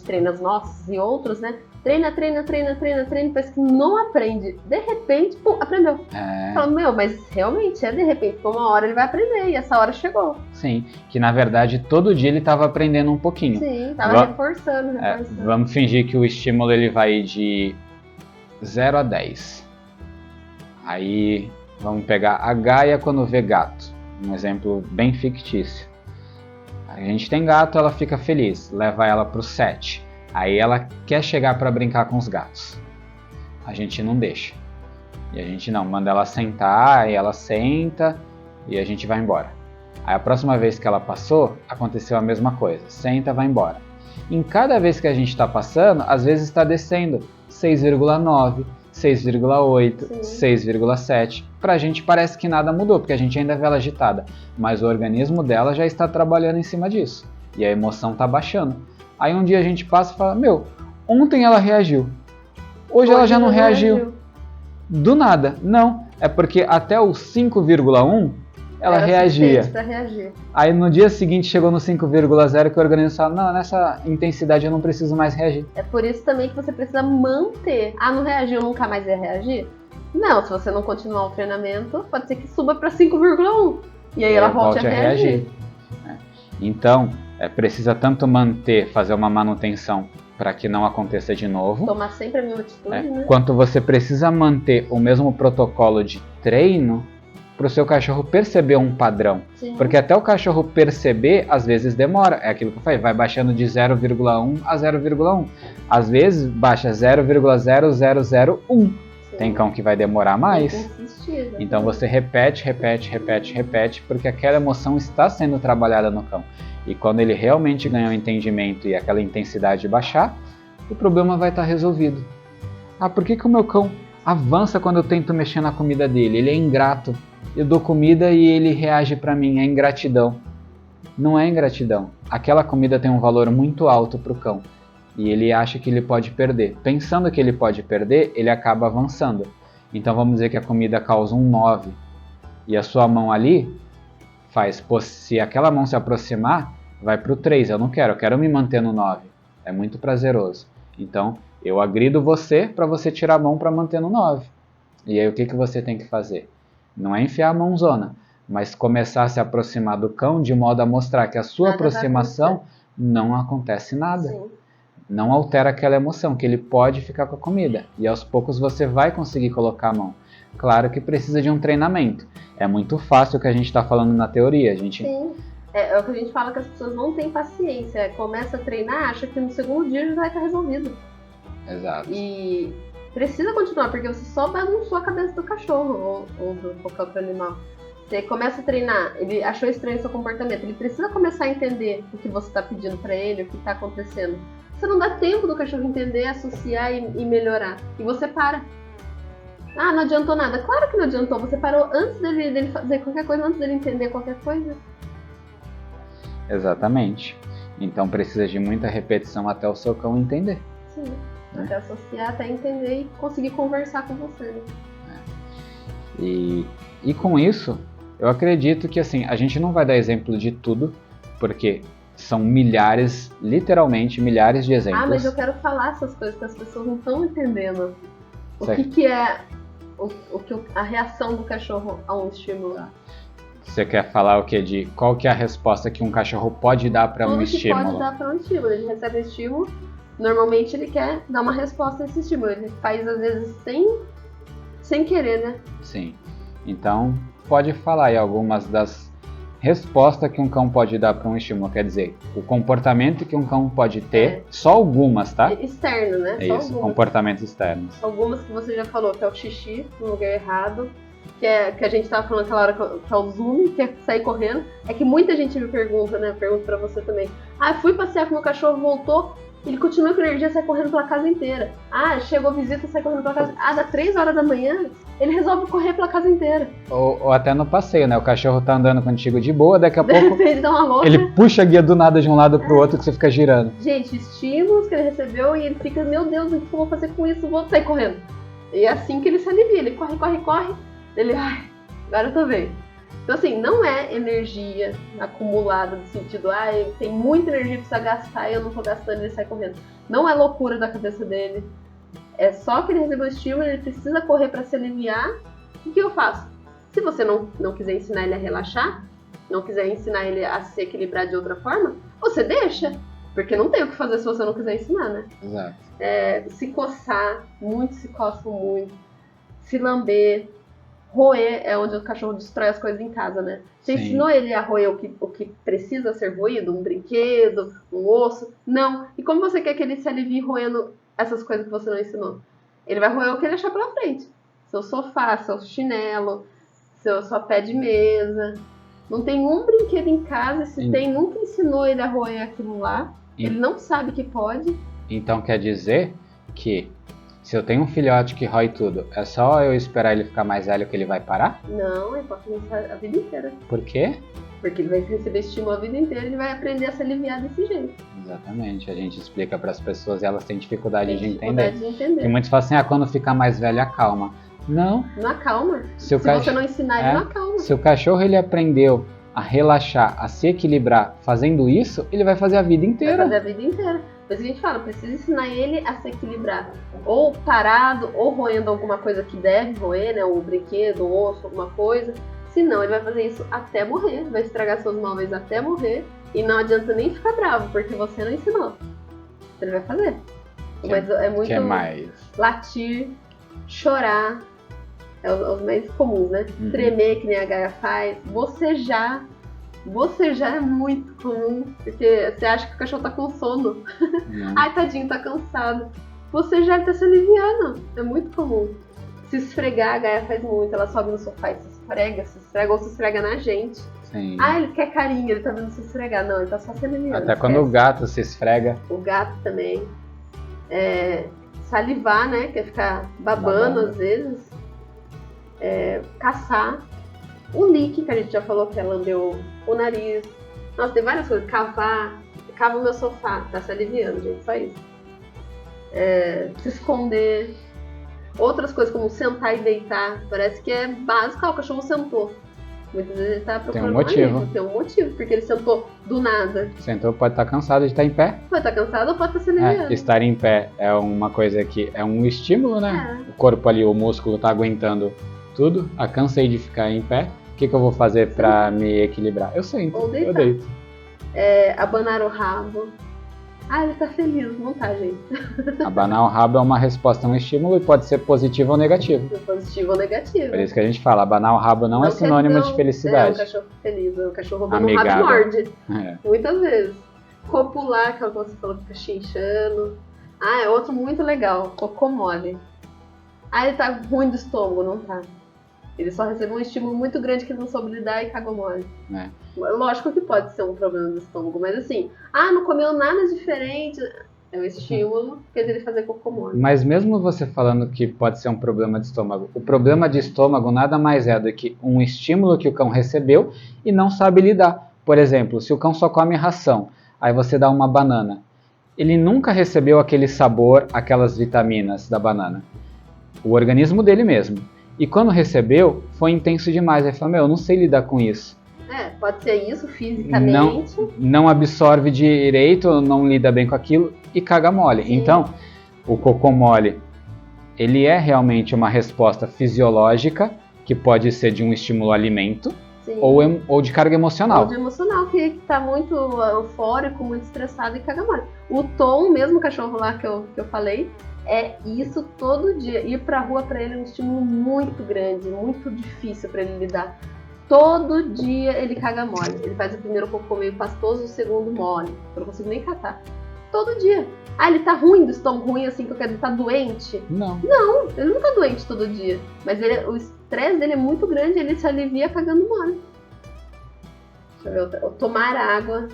treina os nossos e outros, né? Treina, parece que não aprende. De repente, pum, aprendeu. Fala, mas realmente de repente, por uma hora ele vai aprender e essa hora chegou.
Sim, que na verdade todo dia ele estava aprendendo um pouquinho.
Sim, estava reforçando.
Vamos fingir que o estímulo ele vai de 0 a 10. Aí vamos pegar a Gaia quando vê gato. Um exemplo bem fictício. A gente tem gato, ela fica feliz, leva ela pro 7. Aí ela quer chegar para brincar com os gatos. A gente não deixa. E a gente não, manda ela sentar, aí ela senta e a gente vai embora. Aí a próxima vez que ela passou, aconteceu a mesma coisa. Senta, vai embora. Em cada vez que a gente está passando, às vezes está descendo 6,9, 6,8, 6,7. Pra gente parece que nada mudou, porque a gente ainda vê ela agitada. Mas o organismo dela já está trabalhando em cima disso. E a emoção está baixando. Aí um dia a gente passa e fala, ontem ela reagiu. Hoje ela já não reagiu. Do nada. Não, é porque até o 5,1 ela reagia.
Pra reagir.
Aí no dia seguinte chegou no 5,0 que o organismo fala, não, nessa intensidade eu não preciso mais reagir.
É por isso também que você precisa manter. Não reagiu, nunca mais vai reagir? Não, se você não continuar o treinamento, pode ser que suba para 5,1. E aí ela volte a reagir.
Então, precisa tanto fazer uma manutenção para que não aconteça de novo.
Tomar sempre a mesma atitude, né?
Quanto você precisa manter o mesmo protocolo de treino para o seu cachorro perceber um padrão.
Sim.
Porque até o cachorro perceber, às vezes demora. É aquilo que eu falei, vai baixando de 0,1 a 0,1. Às vezes baixa 0,0001. Tem cão que vai demorar mais. Então você repete, porque aquela emoção está sendo trabalhada no cão. E quando ele realmente ganhar o entendimento e aquela intensidade baixar, o problema vai estar resolvido. Por que o meu cão avança quando eu tento mexer na comida dele? Ele é ingrato. Eu dou comida e ele reage para mim. É ingratidão. Não é ingratidão. Aquela comida tem um valor muito alto para o cão. E ele acha que ele pode perder. Pensando que ele pode perder, ele acaba avançando. Então vamos dizer que a comida causa um 9. E a sua mão ali se aquela mão se aproximar, vai para o 3. Eu quero me manter no 9. É muito prazeroso. Então eu agrido você para você tirar a mão para manter no 9. E aí o que você tem que fazer? Não é enfiar a mãozona, mas começar a se aproximar do cão de modo a mostrar que a sua aproximação não acontece nada.
Sim.
Não altera aquela emoção, que ele pode ficar com a comida. E aos poucos você vai conseguir colocar a mão. Claro que precisa de um treinamento. É muito fácil o que a gente está falando na teoria.
Sim, é o que a gente fala que as pessoas não têm paciência. Começa a treinar, acha que no segundo dia já vai estar resolvido.
Exato.
E precisa continuar, porque você só bagunçou a cabeça do cachorro ou do qualquer outro animal. Você começa a treinar, ele achou estranho o seu comportamento, ele precisa começar a entender o que você está pedindo para ele, o que está acontecendo. Você não dá tempo do cachorro entender, associar e melhorar. E você para. Não adiantou nada. Claro que não adiantou. Você parou antes dele fazer qualquer coisa, antes dele entender qualquer coisa.
Exatamente. Então precisa de muita repetição até o seu cão entender.
Sim. Até associar, até entender e conseguir conversar com você. Né?
E com isso, eu acredito que assim, a gente não vai dar exemplo de tudo, porque são milhares, literalmente milhares de exemplos.
Mas eu quero falar essas coisas que as pessoas não estão entendendo. O que é a reação do cachorro a um estímulo.
Você quer falar o quê? De qual que é a resposta que um cachorro pode dar para um estímulo?
Pode dar para um estímulo. Ele recebe estímulo, normalmente ele quer dar uma resposta a esse estímulo. Ele faz às vezes sem querer, né?
Sim. Então, pode falar aí algumas das respostas que um cão pode dar para um estímulo. Quer dizer, o comportamento que um cão pode ter, só algumas, tá?
Externo, né?
É só isso, algumas. Comportamentos externos.
Algumas que você já falou, que é o xixi no lugar errado, que a gente tava falando aquela hora que é o zoom, que é sair correndo, é que muita gente me pergunta, né? Pergunto pra você também. Ah, fui passear com meu cachorro, voltou, ele continua com energia, sai correndo pela casa inteira. Ah, chegou visita, sai correndo pela casa. Ah, dá 3 horas da manhã, ele resolve correr pela casa inteira.
Ou até no passeio, né? O cachorro tá andando contigo de boa, daqui a pouco
Ele dá uma louca.
ele puxa a guia do nada de um lado pro outro que você fica girando.
Gente, estímulos que ele recebeu e ele fica, meu Deus, o que eu vou fazer com isso? Vou sair correndo. E é assim que ele se alivia, ele corre, corre, corre. Ele, ai, agora eu tô bem. Então assim, não é energia acumulada no sentido, tem muita energia que precisa gastar e eu não tô gastando e ele sai correndo. Não é loucura da cabeça dele. É só que ele recebeu o estímulo, ele precisa correr pra se aliviar. O que eu faço? Se você não quiser ensinar ele a relaxar, não quiser ensinar ele a se equilibrar de outra forma, você deixa. Porque não tem o que fazer se você não quiser ensinar, né?
Exato.
Se coçar, muitos se coçam muito. Se lamber. Roer é onde o cachorro destrói as coisas em casa, né? Você
Sim.
ensinou ele a roer o que precisa ser roído? Um brinquedo, um osso? Não. E como você quer que ele se alivie roendo essas coisas que você não ensinou? Ele vai roer o que ele achar pela frente. Seu sofá, seu chinelo, sua pé de mesa. Não tem um brinquedo em casa, se tem, nunca ensinou ele a roer aquilo lá. Ele não sabe que pode.
Então quer dizer que se eu tenho um filhote que rói tudo, é só eu esperar ele ficar mais velho que ele vai parar?
Não, ele pode começar a vida inteira.
Por quê?
Porque ele vai receber estímulo a vida inteira e ele vai aprender a se aliviar desse jeito.
Exatamente, a gente explica para as pessoas e elas têm dificuldade de
dificuldade
entender.
de entender.
E muitos falam assim, quando ficar mais velho acalma. Não.
Não acalma.
Se
você não ensinar, ele não acalma.
Se o cachorro ele aprendeu a relaxar, a se equilibrar fazendo isso, ele vai fazer a vida inteira.
Vai fazer a vida inteira. Mas a gente fala, precisa ensinar ele a se equilibrar. Ou parado, ou roendo alguma coisa que deve roer, né? O brinquedo, o osso, alguma coisa. Senão ele vai fazer isso até morrer. Vai estragar seus móveis até morrer. E não adianta nem ficar bravo, porque você não ensinou. Ele vai fazer. Mas é muito
que mais?
Latir, chorar. É os mais comuns, né?
Uhum.
Tremer, que nem a Gaia faz. Bocejar é muito comum, porque você acha que o cachorro tá com sono. Ai, tadinho, tá cansado. Bocejar, ele tá se aliviando. É muito comum. Se esfregar, a Gaia faz muito. Ela sobe no sofá e se esfrega ou se esfrega na gente.
Sim.
Ele quer carinho, ele tá vendo se esfregar. Não, ele tá só se aliviando.
Até quando o gato se esfrega.
O gato também. Salivar, né? Quer ficar babando às vezes. Caçar. O lick, que a gente já falou, que é lamber o nariz. Nossa, tem várias coisas. Cavar. Cava o meu sofá. Tá se aliviando, gente. Só isso. Se esconder. Outras coisas, como sentar e deitar. Parece que é básico. O cachorro sentou. Muitas vezes ele tá procurando
um motivo.
Tem um motivo, porque ele sentou do nada.
Sentou, pode estar cansado de estar em pé.
Pode estar cansado ou pode estar se aliviando.
Estar em pé é uma coisa que é um estímulo, né? O corpo ali, o músculo tá aguentando tudo. Cansei de ficar em pé. O que eu vou fazer pra me equilibrar? Eu sento,
ou deitar.
Eu deito.
Abanar o rabo. Ele tá feliz, não tá, gente?
Abanar o rabo é uma resposta a um estímulo e pode ser positivo ou negativo.
Positivo ou negativo.
Por isso que a gente fala, abanar o rabo não é sinônimo de felicidade.
É um cachorro feliz, o cachorro dando um rabo morde. Muitas vezes. Copular, que é o que você falou, que fica chinchando. É outro muito legal, cocô mole. Ele tá ruim do estômago, não tá. Ele só recebeu um estímulo muito grande que ele não soube lidar e cagou mole. Lógico que pode ser um problema do estômago, mas assim, não comeu nada diferente. É um estímulo que fez ele fazer cocô mole.
Mas mesmo você falando que pode ser um problema de estômago, o problema de estômago nada mais é do que um estímulo que o cão recebeu e não sabe lidar. Por exemplo, se o cão só come ração, aí você dá uma banana. Ele nunca recebeu aquele sabor, aquelas vitaminas da banana. O organismo dele mesmo. E quando recebeu, foi intenso demais. Aí falou, eu não sei lidar com isso.
Pode ser isso fisicamente.
Não absorve direito, não lida bem com aquilo e caga mole. Sim. Então, o cocô mole, ele é realmente uma resposta fisiológica, que pode ser de um estímulo alimento, ou de carga emocional.
Ou de emocional, que tá muito eufórico, muito estressado e caga mole. O Tom, mesmo cachorro lá que eu falei, isso todo dia. Ir pra rua pra ele é um estímulo muito grande, muito difícil pra ele lidar. Todo dia ele caga mole. Ele faz o primeiro cocô meio pastoso, o segundo mole. Eu não consigo nem catar. todo dia. Ah, ele tá ruim do estômago, ruim assim, que ele tá doente?
Não.
Não, ele não tá doente todo dia. Mas o estresse dele é muito grande, ele se alivia cagando mole. Deixa eu ver, tomar água.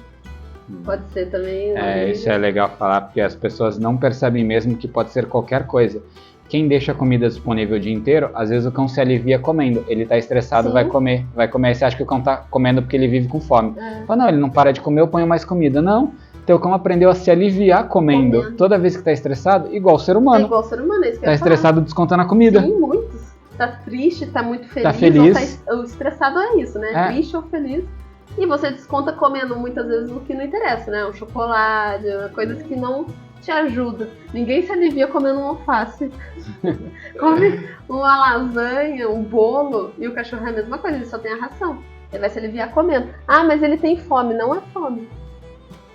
Pode ser também.
Isso é legal falar, porque as pessoas não percebem mesmo que pode ser qualquer coisa. Quem deixa a comida disponível o dia inteiro, às vezes o cão se alivia comendo. Ele tá estressado, vai comer. Aí você acha que o cão tá comendo porque ele vive com fome. Fala, não, ele não para de comer, eu ponho mais comida. Não, teu cão aprendeu a se aliviar comendo. Toda vez que tá estressado, igual o ser humano.
É igual o ser humano, é isso que eu
tá estressado descontando a comida.
Sim, muitos. Tá triste, tá muito feliz.
Tá feliz.
O estressado é isso, né? Triste ou feliz. E você desconta comendo muitas vezes o que não interessa, né? Um chocolate, coisas que não te ajudam. Ninguém se alivia comendo um alface. Come uma lasanha, um bolo, e o cachorro é a mesma coisa, ele só tem a ração. Ele vai se aliviar comendo. Ah, mas ele tem fome. Não é fome.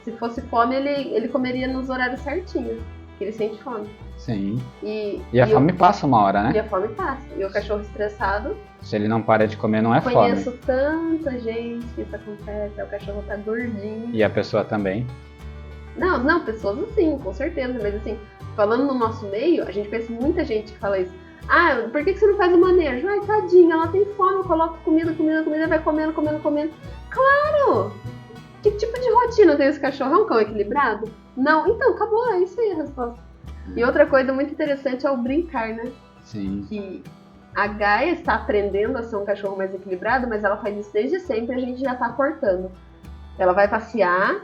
Se fosse fome, ele comeria nos horários certinhos. Ele sente fome.
Sim. E a fome passa uma hora, né?
E a fome passa. E o cachorro estressado...
Se ele não para de comer, não é fome.
Conheço tanta gente que isso acontece. O cachorro tá gordinho.
E a pessoa também.
Não, pessoas assim, com certeza. Mas assim, falando no nosso meio, a gente conhece muita gente que fala isso. Ah, por que você não faz o manejo? Ai, tadinha, ela tem fome, eu coloco comida, vai comendo. Claro! Que tipo de rotina tem esse cachorro? É um cão equilibrado? Não? Então, acabou, é isso aí a resposta. E outra coisa muito interessante é o brincar, né?
Sim.
Que a Gaia está aprendendo a ser um cachorro mais equilibrado, mas ela faz isso desde sempre, a gente já está cortando. Ela vai passear,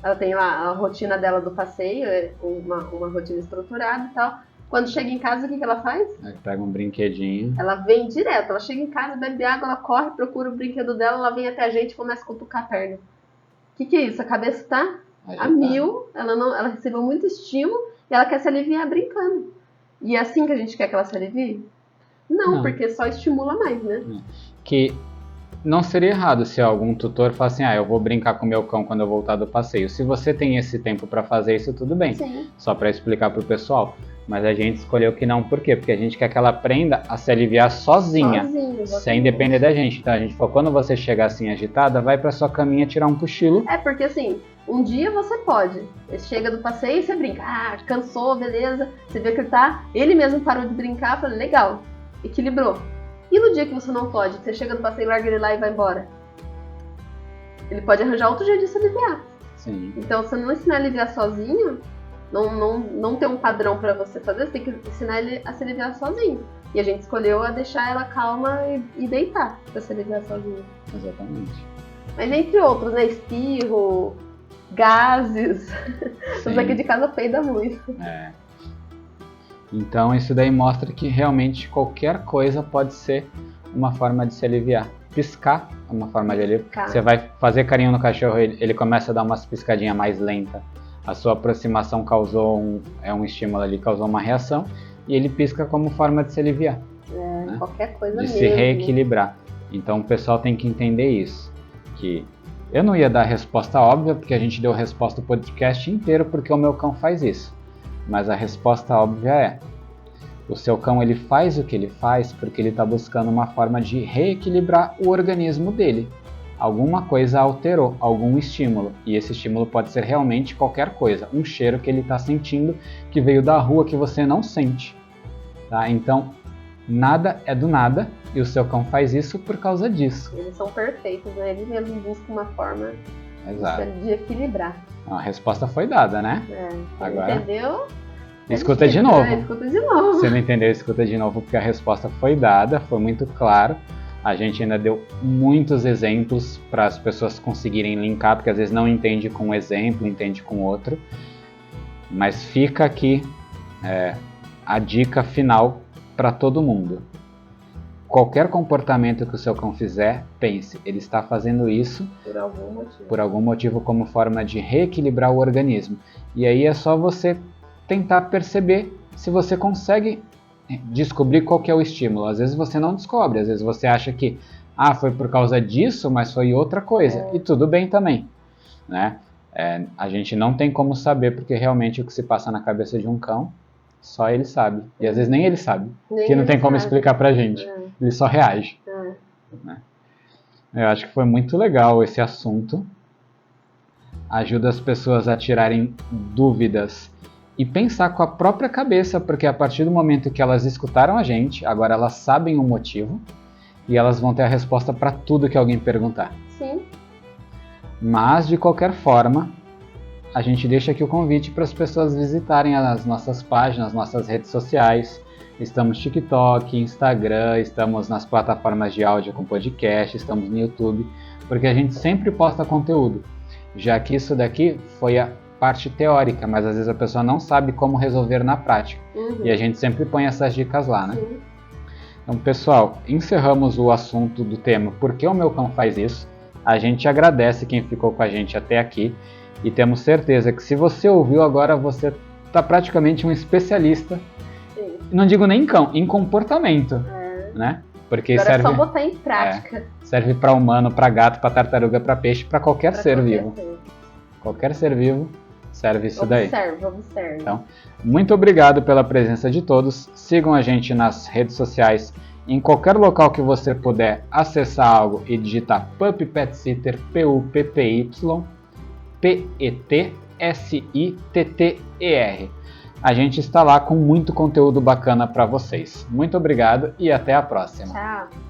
ela tem lá a rotina dela do passeio, uma rotina estruturada e tal. Quando chega em casa, o que ela faz?
Ela pega um brinquedinho.
Ela vem direto, ela chega em casa, bebe água, ela corre, procura o brinquedo dela, ela vem até a gente e começa a cutucar a perna. O que é isso? A cabeça tá a mil, ela recebeu muito estímulo e ela quer se aliviar brincando. E é assim que a gente quer que ela se alivie? Não, porque só estimula mais, né?
Que não seria errado se algum tutor falasse assim, eu vou brincar com o meu cão quando eu voltar do passeio. Se você tem esse tempo para fazer isso, tudo bem.
Sim.
Só para explicar pro pessoal. Mas a gente escolheu que não, por quê? Porque a gente quer que ela aprenda a se aliviar sozinha, sem depender da gente. Então a gente falou, quando você chegar assim agitada, vai pra sua caminha tirar um cochilo.
Porque assim, um dia você pode. Ele chega do passeio e você brinca. Ah, cansou, beleza. Você vê que ele mesmo parou de brincar, fala, legal, equilibrou. E no dia que você não pode, você chega do passeio, larga ele lá e vai embora? Ele pode arranjar outro jeito de se aliviar.
Sim.
Então, se você não ensinar a aliviar sozinho, não tem um padrão pra você fazer, você tem que ensinar ele a se aliviar sozinho. E a gente escolheu a deixar ela calma e deitar pra se aliviar sozinha.
Exatamente.
Mas entre outros, né? Espirro, gases. Os aqui de casa peida muito.
Então isso daí mostra que realmente qualquer coisa pode ser uma forma de se aliviar. Piscar é uma forma de aliviar. Você vai fazer carinho no cachorro, ele começa a dar umas piscadinhas mais lentas. A sua aproximação causou um estímulo ali, causou uma reação, e ele pisca como forma de se aliviar.
Né? Qualquer coisa
de
mesmo.
Se reequilibrar. Então o pessoal tem que entender isso. Que eu não ia dar a resposta óbvia, porque a gente deu a resposta do podcast inteiro, porque o meu cão faz isso. Mas a resposta óbvia é: o seu cão ele faz o que ele faz porque ele está buscando uma forma de reequilibrar o organismo dele. Alguma coisa alterou, algum estímulo, e esse estímulo pode ser realmente qualquer coisa, um cheiro que ele está sentindo que veio da rua que você não sente, tá? Então, nada é do nada, e o seu cão faz isso por causa disso.
Eles são perfeitos, né? Eles mesmos buscam uma forma de equilibrar.
A resposta foi dada, né?
Agora, entendeu?
Escuta de novo.
Escuta de novo.
Se não entendeu, escuta de novo, porque a resposta foi dada, foi muito claro. A gente ainda deu muitos exemplos para as pessoas conseguirem linkar, porque às vezes não entende com um exemplo, entende com outro. Mas fica aqui a dica final para todo mundo. Qualquer comportamento que o seu cão fizer, pense, ele está fazendo isso por algum motivo como forma de reequilibrar o organismo. E aí é só você tentar perceber se você consegue descobrir qual que é o estímulo. Às vezes você não descobre, às vezes você acha que foi por causa disso, mas foi outra coisa. E tudo bem também, né? A gente não tem como saber, porque realmente o que se passa na cabeça de um cão, só ele sabe. E às vezes nem ele sabe, que não tem como explicar pra gente. Ele só reage. Né? Eu acho que foi muito legal esse assunto. ajuda as pessoas a tirarem dúvidas e pensar com a própria cabeça, porque a partir do momento que elas escutaram a gente, agora elas sabem o motivo e elas vão ter a resposta para tudo que alguém perguntar.
Sim.
Mas, de qualquer forma, a gente deixa aqui o convite para as pessoas visitarem as nossas páginas, nossas redes sociais. Estamos no TikTok, Instagram, estamos nas plataformas de áudio com podcast, estamos no YouTube, porque a gente sempre posta conteúdo. Já que isso daqui foi a parte teórica, mas às vezes a pessoa não sabe como resolver na prática. E a gente sempre põe essas dicas lá, né?
Sim.
Então, pessoal, encerramos o assunto do tema Por que o meu cão faz isso? A gente agradece quem ficou com a gente até aqui e temos certeza que se você ouviu agora, você está praticamente um especialista.
Sim.
Não digo nem em cão, em comportamento, né? Porque
Agora
serve,
é só botar em prática.
serve para humano, para gato, para tartaruga, para peixe, para qualquer
Pra
ser
qualquer
vivo.
ser.
Qualquer ser vivo serve isso daí.
Observe.
Então, muito obrigado pela presença de todos. Sigam a gente nas redes sociais. Em qualquer local que você puder acessar algo e digitar Puppy Pet Sitter, Puppy PET-SITTER. A gente está lá com muito conteúdo bacana para vocês. Muito obrigado e até a próxima.
Tchau.